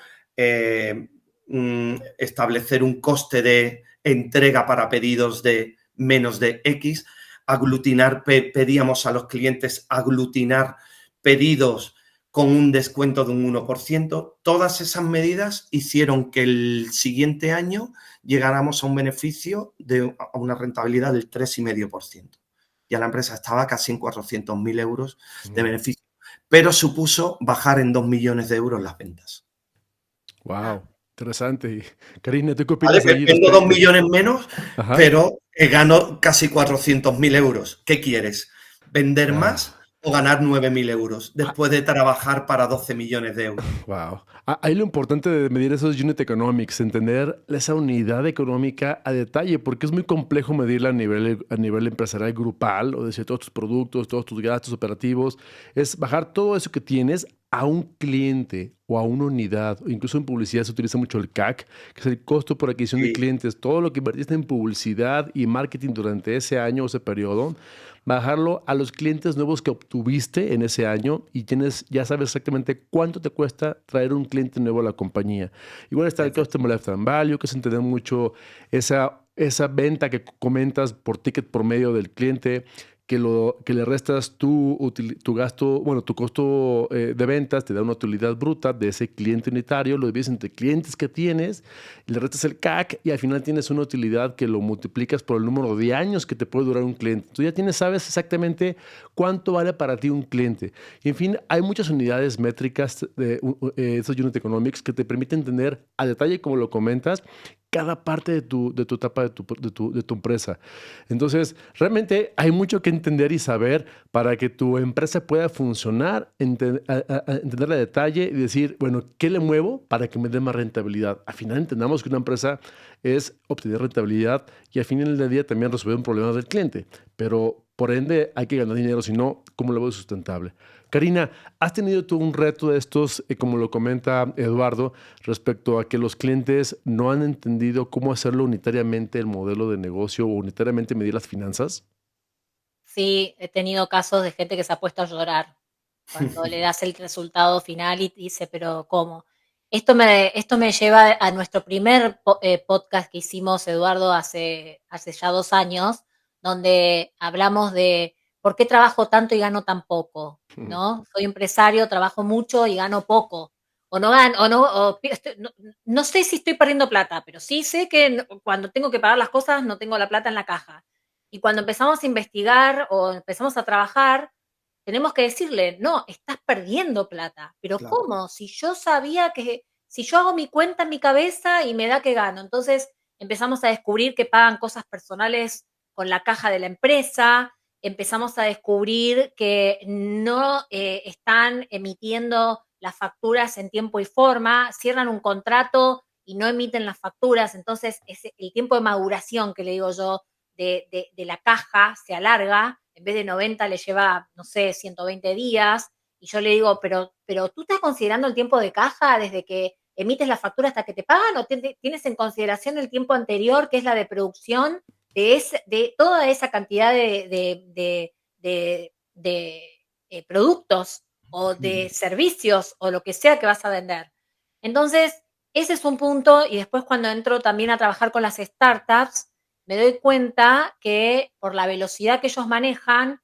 S3: establecer un coste de entrega para pedidos de menos de X, pedíamos a los clientes aglutinar pedidos con un descuento de un 1%. Todas esas medidas hicieron que el siguiente año llegáramos a un beneficio a una rentabilidad del 3,5%. Ya la empresa estaba casi en 400.000 euros de beneficio, pero supuso bajar en 2 millones de euros las ventas.
S1: Wow, interesante. Y, Karina, ¿tú qué
S3: Vale,
S1: opinas ahí
S3: tengo 2
S1: respecto?
S3: millones menos,
S1: Ajá.
S3: pero gano casi 400.000 euros. ¿Qué quieres? ¿Vender
S1: Wow.
S3: más o ganar 9.000 euros después de trabajar para 12 millones de euros?
S1: Wow. Ahí lo importante de medir esos unit economics, entender esa unidad económica a detalle, porque es muy complejo medirla a nivel empresarial grupal, o decir, todos tus productos, todos tus gastos operativos. Es bajar todo eso que tienes a un cliente o a una unidad. Incluso en publicidad se utiliza mucho el CAC, que es el costo por adquisición de
S3: Sí.
S1: clientes. Todo lo que invertiste en publicidad y marketing durante ese año o ese periodo, bajarlo a los clientes nuevos que obtuviste en ese año y ya sabes exactamente cuánto te cuesta traer un cliente nuevo a la compañía. Igual está el Customer Lifetime Value, que es entender mucho esa venta que comentas por ticket por medio del cliente, que le restas tu gasto, bueno, tu costo de ventas, te da una utilidad bruta de ese cliente unitario, lo divides entre clientes que tienes, le restas el CAC y al final tienes una utilidad que lo multiplicas por el número de años que te puede durar un cliente. Tú ya sabes exactamente cuánto vale para ti un cliente. Y en fin, hay muchas unidades métricas de esos unit economics que te permiten entender a detalle, como lo comentas, cada parte de tu etapa de tu empresa. Entonces, realmente hay mucho que entender y saber para que tu empresa pueda funcionar, entender a detalle y decir, bueno, ¿qué le muevo para que me dé más rentabilidad? Al final entendamos que una empresa es obtener rentabilidad y al final del día también resolver un problema del cliente. Pero por ende hay que ganar dinero, si no, ¿cómo lo veo sustentable? Karina, ¿has tenido tú un reto de estos, como lo comenta Eduardo, respecto a que los clientes no han entendido cómo hacerlo unitariamente el modelo de negocio o unitariamente medir las finanzas?
S4: Sí, he tenido casos de gente que se ha puesto a llorar cuando le das el resultado final y dice, pero ¿cómo? Esto me lleva a nuestro primer podcast que hicimos, Eduardo, hace ya 2 años, donde hablamos de por qué trabajo tanto y gano tan poco, ¿no? Soy empresario, trabajo mucho y gano poco. O no gano, no sé si estoy perdiendo plata, pero sí sé que cuando tengo que pagar las cosas no tengo la plata en la caja. Y cuando empezamos a investigar o empezamos a trabajar, tenemos que decirle, no, estás perdiendo plata. Pero
S3: Claro.
S4: ¿cómo? Si yo sabía si yo hago mi cuenta en mi cabeza y me da que gano. Entonces empezamos a descubrir que pagan cosas personales con la caja de la empresa, empezamos a descubrir que no están emitiendo las facturas en tiempo y forma, cierran un contrato y no emiten las facturas. Entonces el tiempo de maduración que le digo yo de la caja se alarga, en vez de 90 le lleva, no sé, 120 días, y yo le digo, pero tú estás considerando el tiempo de caja desde que emites la factura hasta que te pagan, o tienes en consideración el tiempo anterior, que es la de producción, de toda esa cantidad de productos o de servicios o lo que sea que vas a vender. Entonces, ese es un punto, y después cuando entro también a trabajar con las startups, me doy cuenta que por la velocidad que ellos manejan,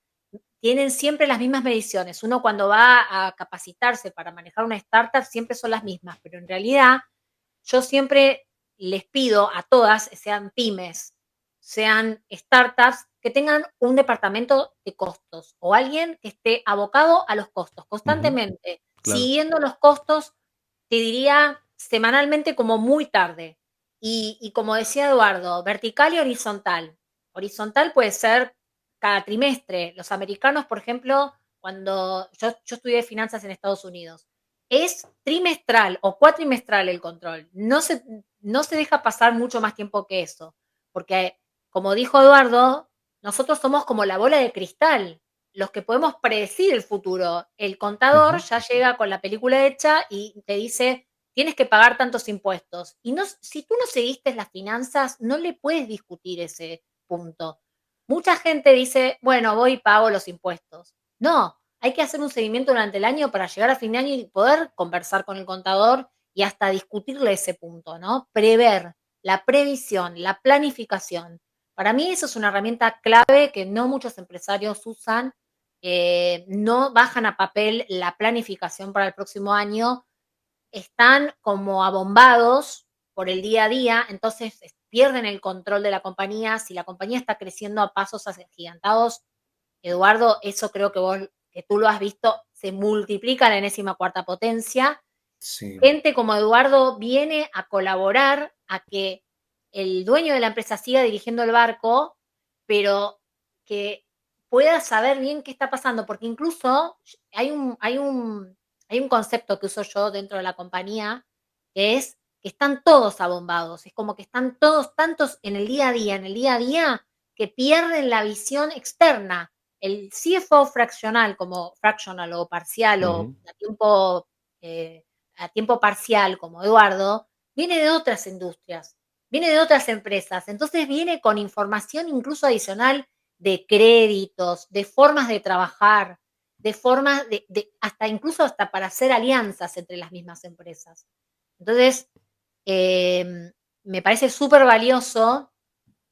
S4: tienen siempre las mismas mediciones. Uno cuando va a capacitarse para manejar una startup siempre son las mismas, pero en realidad yo siempre les pido a todas, sean pymes, sean startups, que tengan un departamento de costos o alguien que esté abocado a los costos constantemente,
S1: Claro.
S4: siguiendo los costos, te diría semanalmente como muy tarde. Y como decía Eduardo, vertical y horizontal. Horizontal puede ser cada trimestre. Los americanos, por ejemplo, cuando yo estudié finanzas en Estados Unidos, es trimestral o cuatrimestral el control. No se deja pasar mucho más tiempo que eso, porque como dijo Eduardo, nosotros somos como la bola de cristal, los que podemos predecir el futuro. El contador
S1: Ujú.
S4: ya llega con la película hecha y te dice, tienes que pagar tantos impuestos. Y no, si tú no seguiste las finanzas, no le puedes discutir ese punto. Mucha gente dice, bueno, voy y pago los impuestos. No, hay que hacer un seguimiento durante el año para llegar a fin de año y poder conversar con el contador y hasta discutirle ese punto, ¿no? Prever, la previsión, la planificación. Para mí eso es una herramienta clave que no muchos empresarios usan, no bajan a papel la planificación para el próximo año, están como abombados por el día a día, entonces pierden el control de la compañía. Si la compañía está creciendo a pasos agigantados, Eduardo, eso creo que tú lo has visto, se multiplica a la enésima cuarta potencia.
S3: Sí.
S4: Gente como Eduardo viene a colaborar a que el dueño de la empresa siga dirigiendo el barco, pero que pueda saber bien qué está pasando, porque incluso hay un concepto que uso yo dentro de la compañía, que es que están todos abombados, es como que están todos tantos en el día a día, que pierden la visión externa. El CFO fraccional, como fractional o parcial o
S1: Ujú.
S4: a tiempo parcial, como Eduardo, viene de otras industrias, viene de otras empresas, entonces viene con información incluso adicional de créditos, de formas de trabajar, de formas hasta incluso hasta para hacer alianzas entre las mismas empresas. Entonces, me parece súper valioso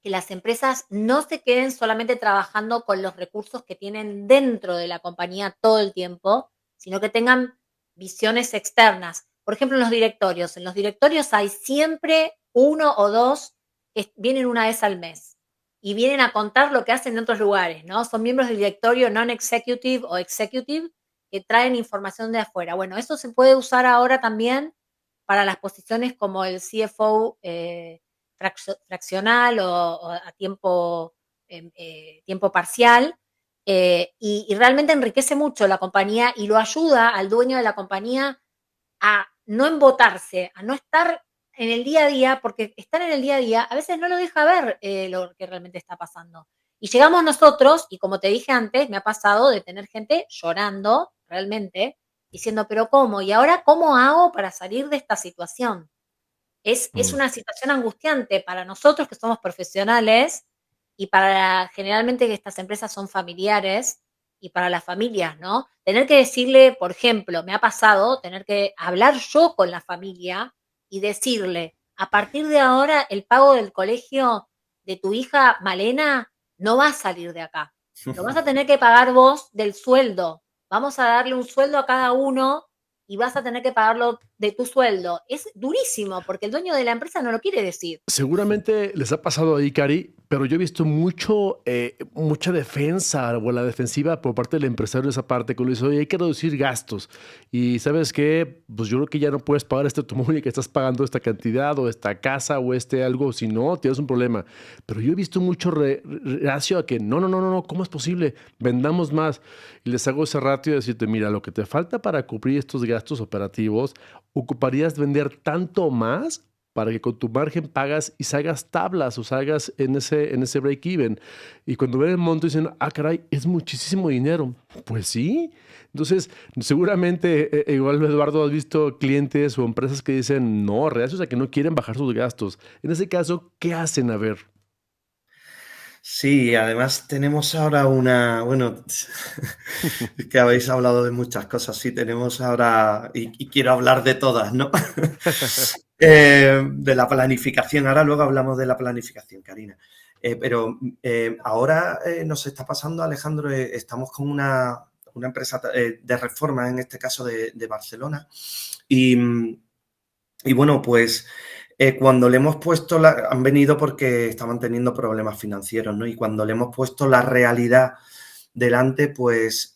S4: que las empresas no se queden solamente trabajando con los recursos que tienen dentro de la compañía todo el tiempo, sino que tengan visiones externas. Por ejemplo, en los directorios hay siempre uno o dos que vienen una vez al mes y vienen a contar lo que hacen en otros lugares, ¿no? Son miembros del directorio non-executive o executive que traen información de afuera. Bueno, eso se puede usar ahora también para las posiciones como el CFO fraccional o a tiempo parcial, y realmente enriquece mucho la compañía y lo ayuda al dueño de la compañía a no embotarse, a no estar en el día a día, porque estar en el día a día a veces no lo deja ver lo que realmente está pasando. Y llegamos nosotros, y como te dije antes, me ha pasado de tener gente llorando realmente, diciendo, pero ¿cómo? ¿Y ahora cómo hago para salir de esta situación? Es
S1: Mm.
S4: una situación angustiante para nosotros que somos profesionales y generalmente que estas empresas son familiares y para las familias, ¿no? Tener que decirle, por ejemplo, me ha pasado tener que hablar yo con la familia y decirle, a partir de ahora el pago del colegio de tu hija Malena no va a salir de acá. Lo vas a tener que pagar vos del sueldo. Vamos a darle un sueldo a cada uno y vas a tener que pagarlo de tu sueldo. Es durísimo porque el dueño de la empresa no lo quiere decir.
S1: Seguramente les ha pasado ahí, Cari, pero yo he visto mucha defensa o la defensiva por parte del empresario de esa parte, que le dice, oye, hay que reducir gastos. Y ¿sabes qué? Pues yo creo que ya no puedes pagar este automóvil que estás pagando esta cantidad o esta casa o este algo, si no, tienes un problema. Pero yo he visto mucho reacio a que no, ¿cómo es posible? Vendamos más. Y les hago ese ratio de decirte, mira, lo que te falta para cubrir estos gastos operativos, ocuparías vender tanto más para que con tu margen pagas y salgas tablas o salgas en ese break-even. Y cuando ven el monto dicen, ah, caray, es muchísimo dinero. Pues sí. Entonces, seguramente, igual Eduardo, has visto clientes o empresas que dicen, no, reacios a que no quieren bajar sus gastos. En ese caso, ¿qué hacen? A ver.
S3: Sí, además tenemos ahora bueno, es que habéis hablado de muchas cosas, sí, tenemos ahora, y quiero hablar de todas, ¿no? De la planificación. Ahora luego hablamos de la planificación, Karina. Pero ahora nos está pasando, Alejandro, estamos con una empresa de reforma, en este caso de Barcelona. Y bueno, pues cuando le hemos puesto, han venido porque estaban teniendo problemas financieros, ¿no? Y cuando le hemos puesto la realidad delante, pues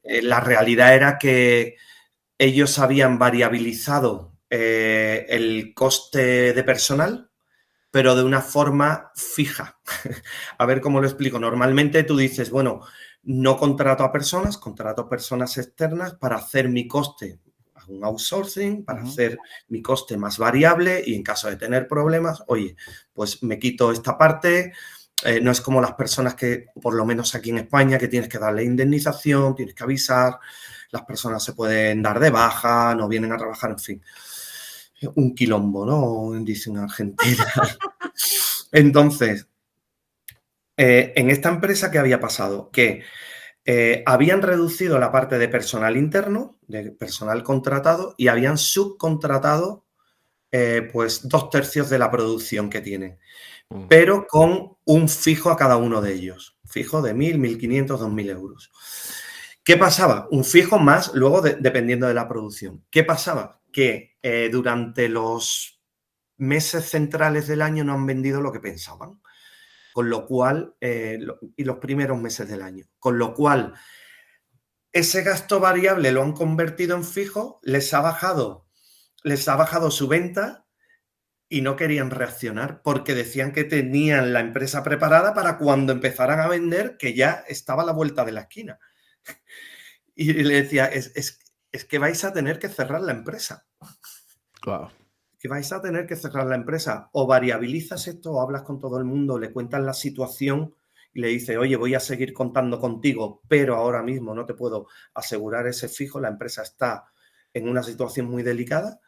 S3: la realidad era que ellos habían variabilizado el coste de personal, pero de una forma fija. A ver cómo lo explico. Normalmente tú dices, bueno, no contrato a personas, contrato a personas externas para hacer mi coste, hago un outsourcing, para hacer mi coste más variable y en caso de tener problemas, oye, pues me quito esta parte. No es como las personas que, por lo menos aquí en España, que tienes que darle indemnización, tienes que avisar, las personas se pueden dar de baja, no vienen a trabajar, en fin. Un quilombo, ¿no? Dicen en Argentina. Entonces, en esta empresa, ¿qué había pasado? Que habían reducido la parte de personal interno, de personal contratado, y habían subcontratado pues 2/3 de la producción que tienen, pero con un fijo a cada uno de ellos, fijo de 1.000, 1.500, 2.000 euros. ¿Qué pasaba? Un fijo más, luego dependiendo de la producción. ¿Qué pasaba? Que durante los meses centrales del año no han vendido lo que pensaban, con lo cual, y los primeros meses del año, con lo cual ese gasto variable lo han convertido en fijo, les ha bajado su venta y no querían reaccionar porque decían que tenían la empresa preparada para cuando empezaran a vender, que ya estaba a la vuelta de la esquina. Y le decía, es que vais a tener que cerrar la empresa.
S1: Wow.
S3: Que vais a tener que cerrar la empresa. O variabilizas esto, o hablas con todo el mundo, le cuentas la situación y le dices, oye, voy a seguir contando contigo, pero ahora mismo no te puedo asegurar ese fijo, la empresa está en una situación muy delicada,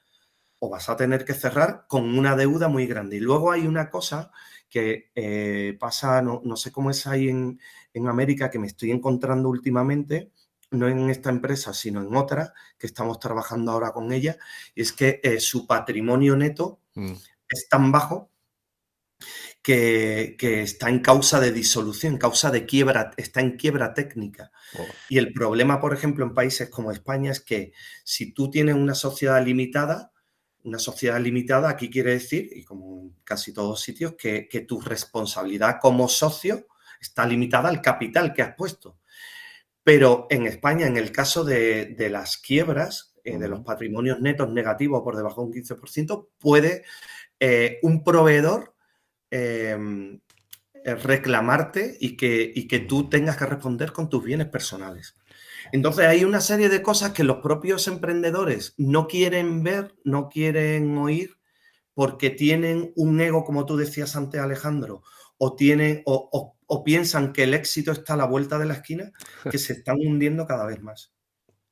S3: o vas a tener que cerrar con una deuda muy grande. Y luego hay una cosa que pasa, no sé cómo es ahí en América, que me estoy encontrando últimamente, no en esta empresa, sino en otra, que estamos trabajando ahora con ella, y es que su patrimonio neto es tan bajo que está en causa de disolución, en causa de quiebra, está en quiebra técnica. Y el problema, por ejemplo, en países como España es que si tú tienes una sociedad limitada, aquí quiere decir, y como en casi todos sitios, que tu responsabilidad como socio está limitada al capital que has puesto. Pero en España, en el caso de las quiebras, de los patrimonios netos negativos por debajo de un 15%, puede un proveedor reclamarte y que tú tengas que responder con tus bienes personales. Entonces hay una serie de cosas que los propios emprendedores no quieren ver, no quieren oír, porque tienen un ego, como tú decías antes, Alejandro, o piensan que el éxito está a la vuelta de la esquina, que se están hundiendo cada vez más.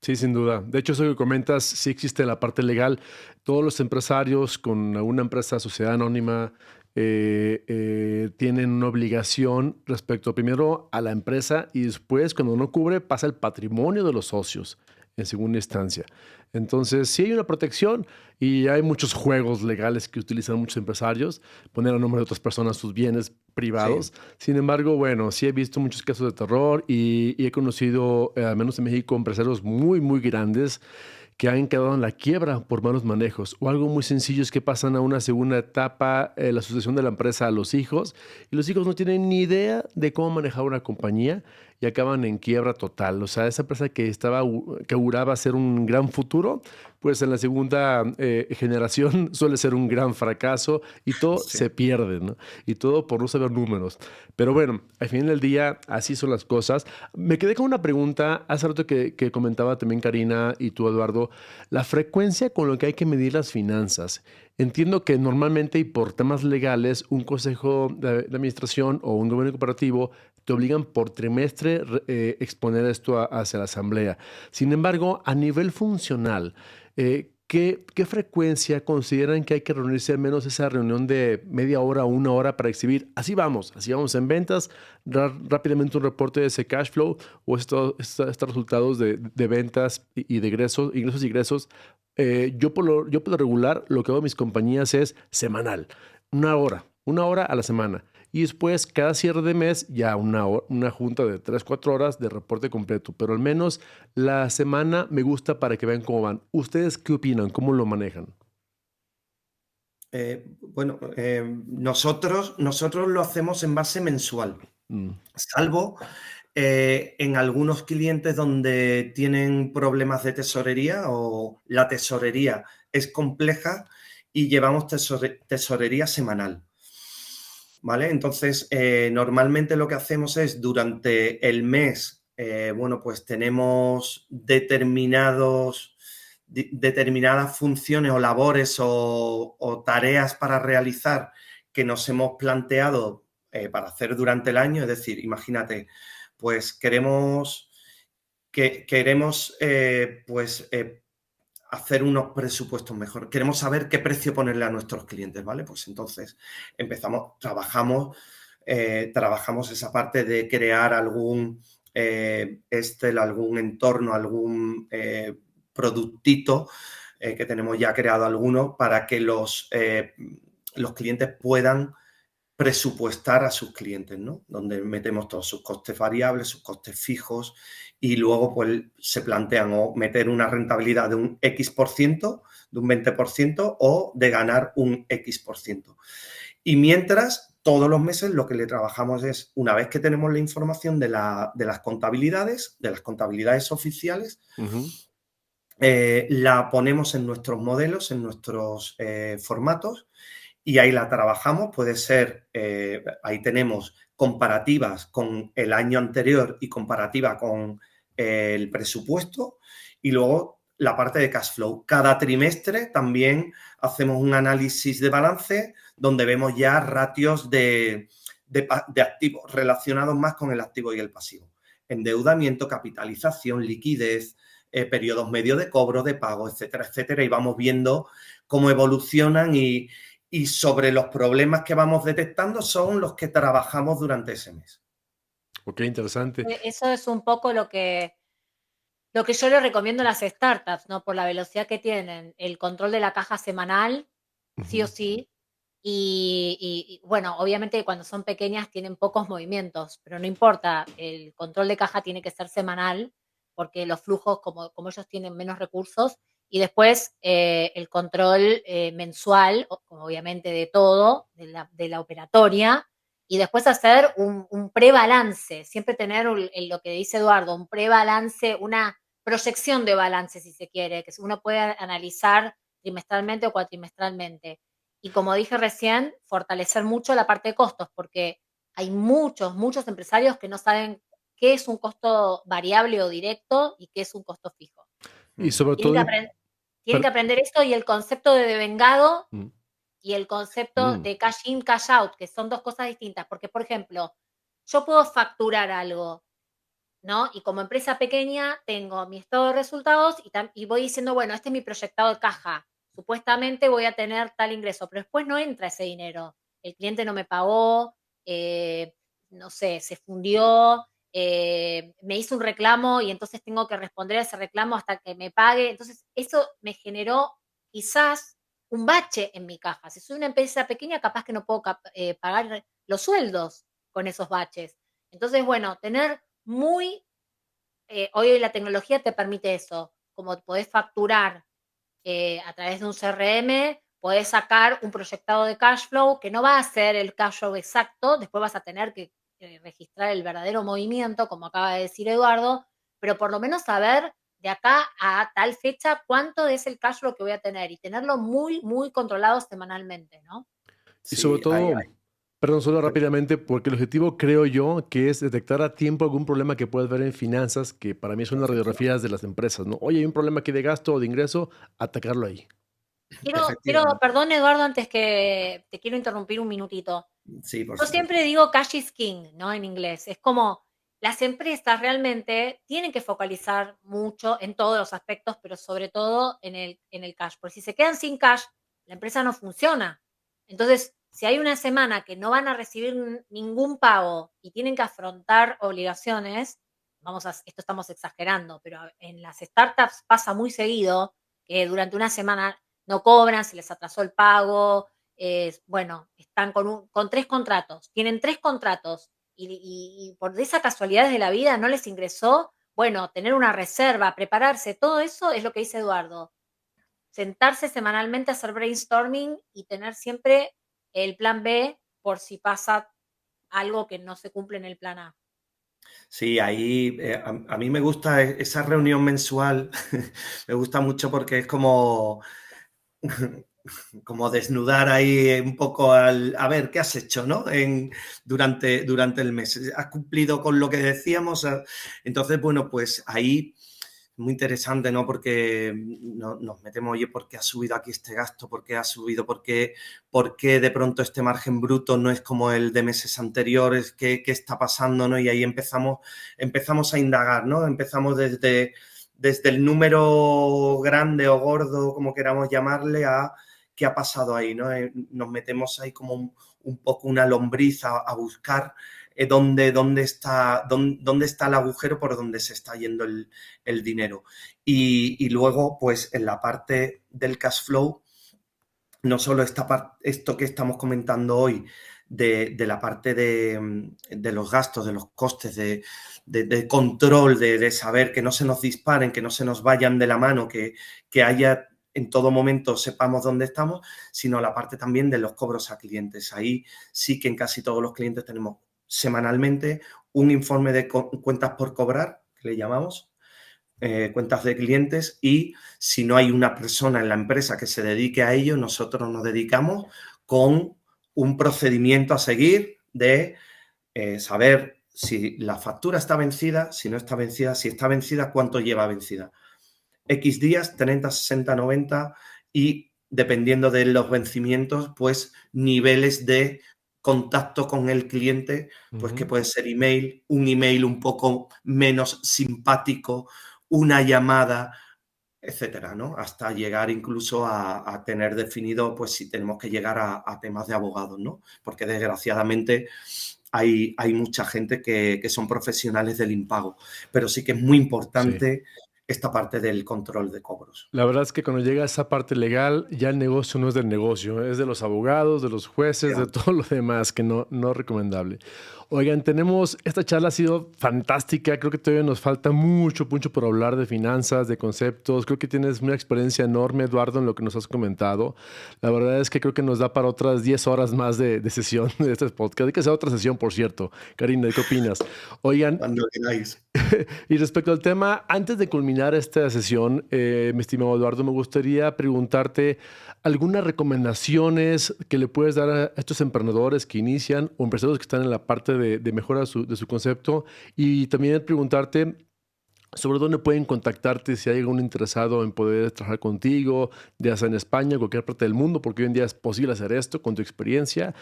S1: Sí, sin duda. De hecho, eso que comentas, sí existe la parte legal. Todos los empresarios con una empresa sociedad anónima tienen una obligación respecto primero a la empresa y después, cuando no cubre, pasa el patrimonio de los socios en segunda instancia. Entonces, sí hay una protección y hay muchos juegos legales que utilizan muchos empresarios, poner a nombre de otras personas sus bienes privados.
S3: Sí.
S1: Sin embargo, bueno, sí he visto muchos casos de terror y he conocido, al menos en México, empresarios muy, muy grandes que han quedado en la quiebra por malos manejos. O algo muy sencillo es que pasan a una segunda etapa, la sucesión de la empresa a los hijos, y los hijos no tienen ni idea de cómo manejar una compañía y acaban en quiebra total. O sea, esa empresa que auguraba ser un gran futuro, pues en la segunda generación suele ser un gran fracaso y todo se pierde, ¿no? Y todo por no saber números. Pero bueno, al final del día, así son las cosas. Me quedé con una pregunta hace rato que comentaba también Karina y tú, Eduardo, la frecuencia con lo que hay que medir las finanzas. Entiendo que normalmente y por temas legales, un consejo de administración o un gobierno cooperativo te obligan por trimestre exponer esto hacia la asamblea. Sin embargo, a nivel funcional, ¿qué frecuencia consideran que hay que reunirse al menos esa reunión de media hora o una hora para exhibir? Así vamos en ventas, rápidamente un reporte de ese cash flow o estos resultados de ventas y de ingresos y egresos Yo por lo regular, lo que hago en mis compañías es semanal, una hora a la semana. Y después, cada cierre de mes, ya una junta de 3 4 horas de reporte completo. Pero al menos la semana me gusta para que vean cómo van. ¿Ustedes qué opinan? ¿Cómo lo manejan?
S3: Bueno, nosotros lo hacemos en base mensual,
S1: Mm,
S3: salvo en algunos clientes donde tienen problemas de tesorería o la tesorería es compleja y llevamos tesorería semanal. ¿Vale? Entonces, normalmente lo que hacemos es durante el mes, bueno, pues tenemos determinadas funciones o labores o tareas para realizar que nos hemos planteado para hacer durante el año. Es decir, imagínate, pues queremos hacer unos presupuestos mejor. Queremos saber qué precio ponerle a nuestros clientes, ¿vale? Pues entonces trabajamos esa parte de crear algún algún entorno, algún productito que tenemos ya creado alguno para que los clientes puedan presupuestar a sus clientes, ¿no? Donde metemos todos sus costes variables, sus costes fijos y luego pues se plantean o meter una rentabilidad de un X%, de un 20% o de ganar un X%. Y mientras, todos los meses lo que le trabajamos es, una vez que tenemos la información de las contabilidades oficiales,
S1: ujú.
S3: la ponemos en nuestros modelos, en nuestros formatos y ahí la trabajamos. Puede ser, ahí tenemos comparativas con el año anterior y comparativa con el presupuesto y luego la parte de cash flow. Cada trimestre también hacemos un análisis de balance donde vemos ya ratios de activos relacionados más con el activo y el pasivo. Endeudamiento, capitalización, liquidez, periodos medios de cobro, de pago, etcétera, etcétera. Y vamos viendo cómo evolucionan y sobre los problemas que vamos detectando son los que trabajamos durante ese mes.
S1: Ok, interesante.
S4: Eso es un poco lo que yo le recomiendo a las startups, ¿no? Por la velocidad que tienen, el control de la caja semanal, sí o
S1: Ujú.
S4: sí. Bueno, obviamente cuando son pequeñas tienen pocos movimientos, pero no importa, el control de caja tiene que ser semanal, porque los flujos, como ellos tienen menos recursos, y después el control mensual, obviamente de todo, de la operatoria, y después hacer un prebalance, siempre tener lo que dice Eduardo, un prebalance, una proyección de balance, si se quiere, que uno puede analizar trimestralmente o cuatrimestralmente. Y como dije recién, fortalecer mucho la parte de costos, porque hay muchos empresarios que no saben qué es un costo variable o directo y qué es un costo fijo.
S1: Y sobre
S4: Tienen
S1: todo,
S4: que, tienen que
S1: per-
S4: aprender esto y el concepto de devengado
S1: mm,
S4: y el concepto
S1: mm,
S4: de cash in, cash out, que son dos cosas distintas. Porque, por ejemplo, yo puedo facturar algo, ¿no? Y como empresa pequeña tengo mi estado de resultados y voy diciendo, bueno, este es mi proyectado de caja. Supuestamente voy a tener tal ingreso, pero después no entra ese dinero. El cliente no me pagó, no sé, se fundió, me hizo un reclamo y entonces tengo que responder a ese reclamo hasta que me pague. Entonces, eso me generó quizás un bache en mi caja. Si soy una empresa pequeña, capaz que no puedo pagar los sueldos con esos baches. Entonces, bueno, tener hoy la tecnología te permite eso, como podés facturar a través de un CRM, podés sacar un proyectado de cash flow que no va a ser el cash flow exacto, después vas a tener que registrar el verdadero movimiento, como acaba de decir Eduardo, pero por lo menos saber de acá a tal fecha cuánto es el cash flow que voy a tener y tenerlo muy controlado semanalmente, ¿no?
S1: y sobre
S3: Sí,
S1: todo, perdón, solo rápidamente, porque el objetivo creo yo que es detectar a tiempo algún problema que puedas ver en finanzas, que para mí son las radiografías de las empresas, ¿no? Oye, hay un problema aquí de gasto o de ingreso, atacarlo ahí.
S3: efectivamente.
S4: Perdón Eduardo, antes que te quiero interrumpir un minutito.
S3: Sí, por
S4: Yo
S3: supuesto.
S4: siempre digo cash is king, ¿no? En inglés. Es como las empresas realmente tienen que focalizar mucho en todos los aspectos, pero sobre todo en el cash. Porque si se quedan sin cash, la empresa no funciona. Entonces, si hay una semana que no van a recibir ningún pago y tienen que afrontar obligaciones, esto estamos exagerando, pero en las startups pasa muy seguido, que durante una semana no cobran, se les atrasó el pago, bueno, están con 3 contratos, tienen 3 contratos y por esa casualidad de la vida no les ingresó, bueno, tener una reserva, prepararse, todo eso es lo que dice Eduardo. Sentarse semanalmente a hacer brainstorming y tener siempre el plan B por si pasa algo que no se cumple en el plan A.
S3: Sí, ahí a mí me gusta esa reunión mensual, me gusta mucho porque es como, como desnudar ahí un poco a ver, ¿qué has hecho, no? Durante el mes. ¿Has cumplido con lo que decíamos? Entonces, bueno, pues ahí muy interesante, ¿no? Porque nos metemos, oye, ¿por qué ha subido aquí este gasto? ¿Por qué ha subido? ¿Por qué de pronto este margen bruto no es como el de meses anteriores? ¿Qué está pasando, no? Y ahí empezamos a indagar, ¿no? Empezamos desde el número grande o gordo, como queramos llamarle, a qué ha pasado ahí, ¿no? Nos metemos ahí como un poco una lombriz a buscar dónde está el agujero por donde se está yendo el dinero. Y luego, pues en la parte del cash flow, no solo esto que estamos comentando hoy de la parte de los gastos, de los costes, de control, de saber que no se nos disparen, que no se nos vayan de la mano, que haya en todo momento sepamos dónde estamos, sino la parte también de los cobros a clientes. Ahí sí que en casi todos los clientes tenemos semanalmente un informe de cuentas por cobrar, que le llamamos, cuentas de clientes, y si no hay una persona en la empresa que se dedique a ello, nosotros nos dedicamos con un procedimiento a seguir de saber si la factura está vencida, si no está vencida, si está vencida, cuánto lleva vencida. X días, 30, 60, 90 y dependiendo de los vencimientos, pues niveles de contacto con el cliente, pues que puede ser email, un email un poco menos simpático, una llamada, etcétera, ¿no? Hasta llegar incluso a tener definido, pues si tenemos que llegar a temas de abogados, ¿no? Porque desgraciadamente hay mucha gente que son profesionales del impago, pero sí que es muy importante esta parte del control de cobros.
S1: La verdad es que cuando llega esa parte legal, ya el negocio no es del negocio, es de los abogados, de los jueces, de todo lo demás, que no es recomendable. Oigan, esta charla ha sido fantástica, creo que todavía nos falta mucho por hablar de finanzas, de conceptos, creo que tienes una experiencia enorme, Eduardo, en lo que nos has comentado. La verdad es que creo que nos da para otras 10 horas más de sesión de este podcast. Hay que hacer otra sesión, por cierto. Karina, ¿qué opinas? Oigan,
S3: Cuando queráis.
S1: y respecto al tema, antes de culminar esta sesión, mi estimado Eduardo, me gustaría preguntarte algunas recomendaciones que le puedes dar a estos emprendedores que inician o empresarios que están en la parte de mejora de su concepto, y también preguntarte sobre dónde pueden contactarte si hay algún interesado en poder trabajar contigo, ya sea en España o cualquier parte del mundo, porque hoy en día es posible hacer esto con tu experiencia.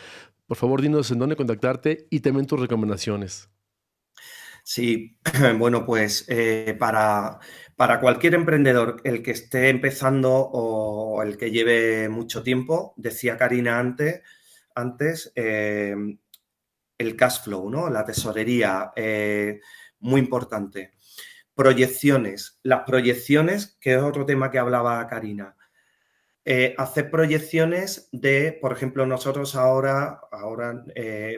S1: Por favor, dinos en dónde contactarte y también tus recomendaciones.
S3: Sí, bueno, pues para cualquier emprendedor, el que esté empezando o el que lleve mucho tiempo, decía Karina antes el cash flow, ¿no? La tesorería, muy importante. Proyecciones. Las proyecciones, que es otro tema que hablaba Karina. Hacer proyecciones de, por ejemplo, nosotros ahora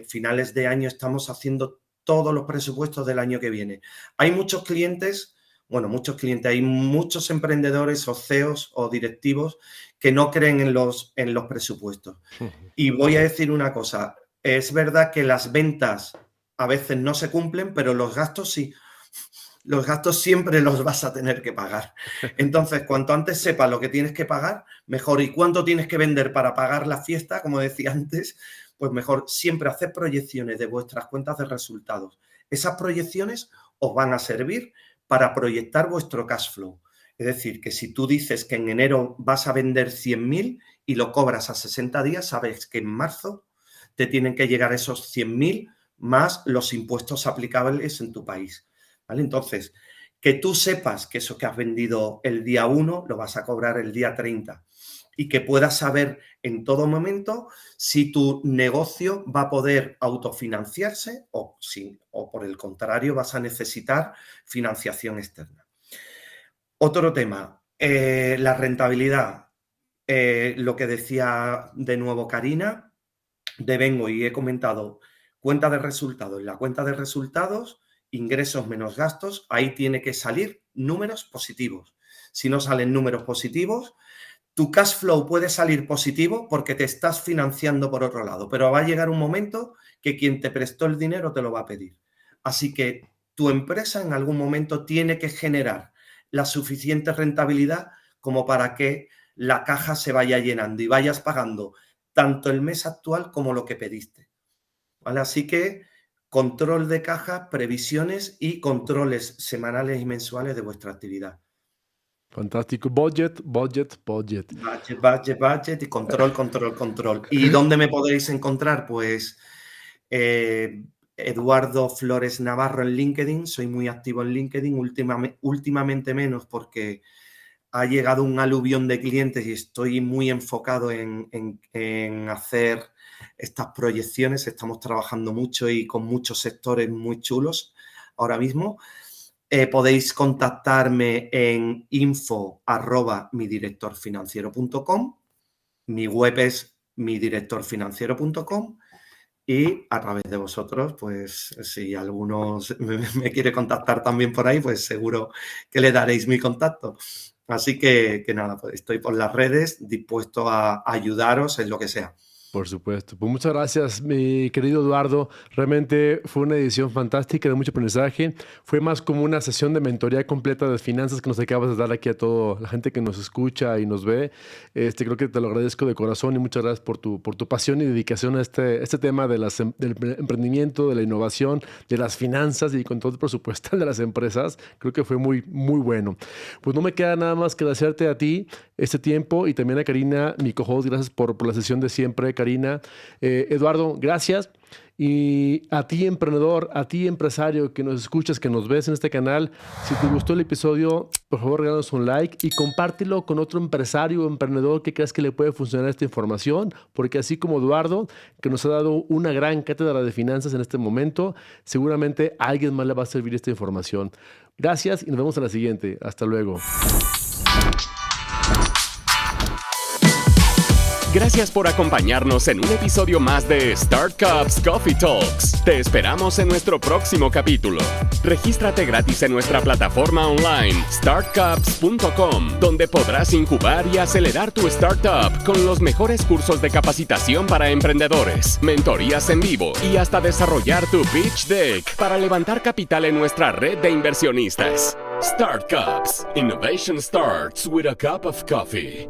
S3: finales de año estamos haciendo todos los presupuestos del año que viene. Hay muchos clientes, hay muchos emprendedores o CEOs o directivos que no creen en los presupuestos. Y voy a decir una cosa, es verdad que las ventas a veces no se cumplen, pero los gastos sí. Los gastos siempre los vas a tener que pagar. Entonces, cuanto antes sepas lo que tienes que pagar, mejor. Y cuánto tienes que vender para pagar la fiesta, como decía antes, pues mejor. Siempre hacer proyecciones de vuestras cuentas de resultados. Esas proyecciones os van a servir para proyectar vuestro cash flow. Es decir, que si tú dices que en enero vas a vender 100.000 y lo cobras a 60 días, sabes que en marzo te tienen que llegar esos 100.000 más los impuestos aplicables en tu país. ¿Vale? Entonces, que tú sepas que eso que has vendido el día 1 lo vas a cobrar el día 30 y que puedas saber en todo momento si tu negocio va a poder autofinanciarse o por el contrario vas a necesitar financiación externa. Otro tema, La rentabilidad, lo que decía de nuevo Karina, devengo y he comentado cuenta de resultados. En la cuenta de resultados, ingresos menos gastos, ahí tiene que salir números positivos. Si no salen números positivos, tu cash flow puede salir positivo porque te estás financiando por otro lado, pero va a llegar un momento que quien te prestó el dinero te lo va a pedir. Así que tu empresa en algún momento tiene que generar la suficiente rentabilidad como para que la caja se vaya llenando y vayas pagando tanto el mes actual como lo que pediste, ¿vale? Así que control de caja, previsiones y controles semanales y mensuales de vuestra actividad.
S1: Fantástico. Budget
S3: y control. ¿Y dónde me podéis encontrar? Pues Eduardo Flores Navarro en LinkedIn. Soy muy activo en LinkedIn, últimamente menos porque ha llegado un aluvión de clientes y estoy muy enfocado en hacer estas proyecciones. Estamos trabajando mucho y con muchos sectores muy chulos ahora mismo. Podéis contactarme en info@midirectorfinanciero.com. Mi web es midirectorfinanciero.com y a través de vosotros, pues si alguno me quiere contactar también por ahí, pues seguro que le daréis mi contacto. Así que nada, pues estoy por las redes, dispuesto a ayudaros en lo que sea.
S1: Por supuesto. Pues muchas gracias, mi querido Eduardo. Realmente fue una edición fantástica, de mucho aprendizaje. Fue más como una sesión de mentoría completa de finanzas que nos acabas de dar aquí a toda la gente que nos escucha y nos ve. Creo que te lo agradezco de corazón y muchas gracias por tu pasión y dedicación a este tema de del emprendimiento, de la innovación, de las finanzas y control presupuestal de las empresas. Creo que fue muy, muy bueno. Pues no me queda nada más que agradecerte a ti este tiempo y también a Karina, mi co-host. Gracias por la sesión de siempre, Karina. Eduardo, gracias. Y a ti, emprendedor, a ti, empresario, que nos escuchas, que nos ves en este canal, si te gustó el episodio, por favor, regálanos un like y compártelo con otro empresario o emprendedor que creas que le puede funcionar esta información, porque así como Eduardo, que nos ha dado una gran cátedra de finanzas en este momento, seguramente a alguien más le va a servir esta información. Gracias y nos vemos en la siguiente. Hasta luego.
S2: Gracias por acompañarnos en un episodio más de Start Cups Coffee Talks. Te esperamos en nuestro próximo capítulo. Regístrate gratis en nuestra plataforma online, startcups.com, donde podrás incubar y acelerar tu startup con los mejores cursos de capacitación para emprendedores, mentorías en vivo y hasta desarrollar tu pitch deck para levantar capital en nuestra red de inversionistas. Start Cups. Innovation starts with a cup of coffee.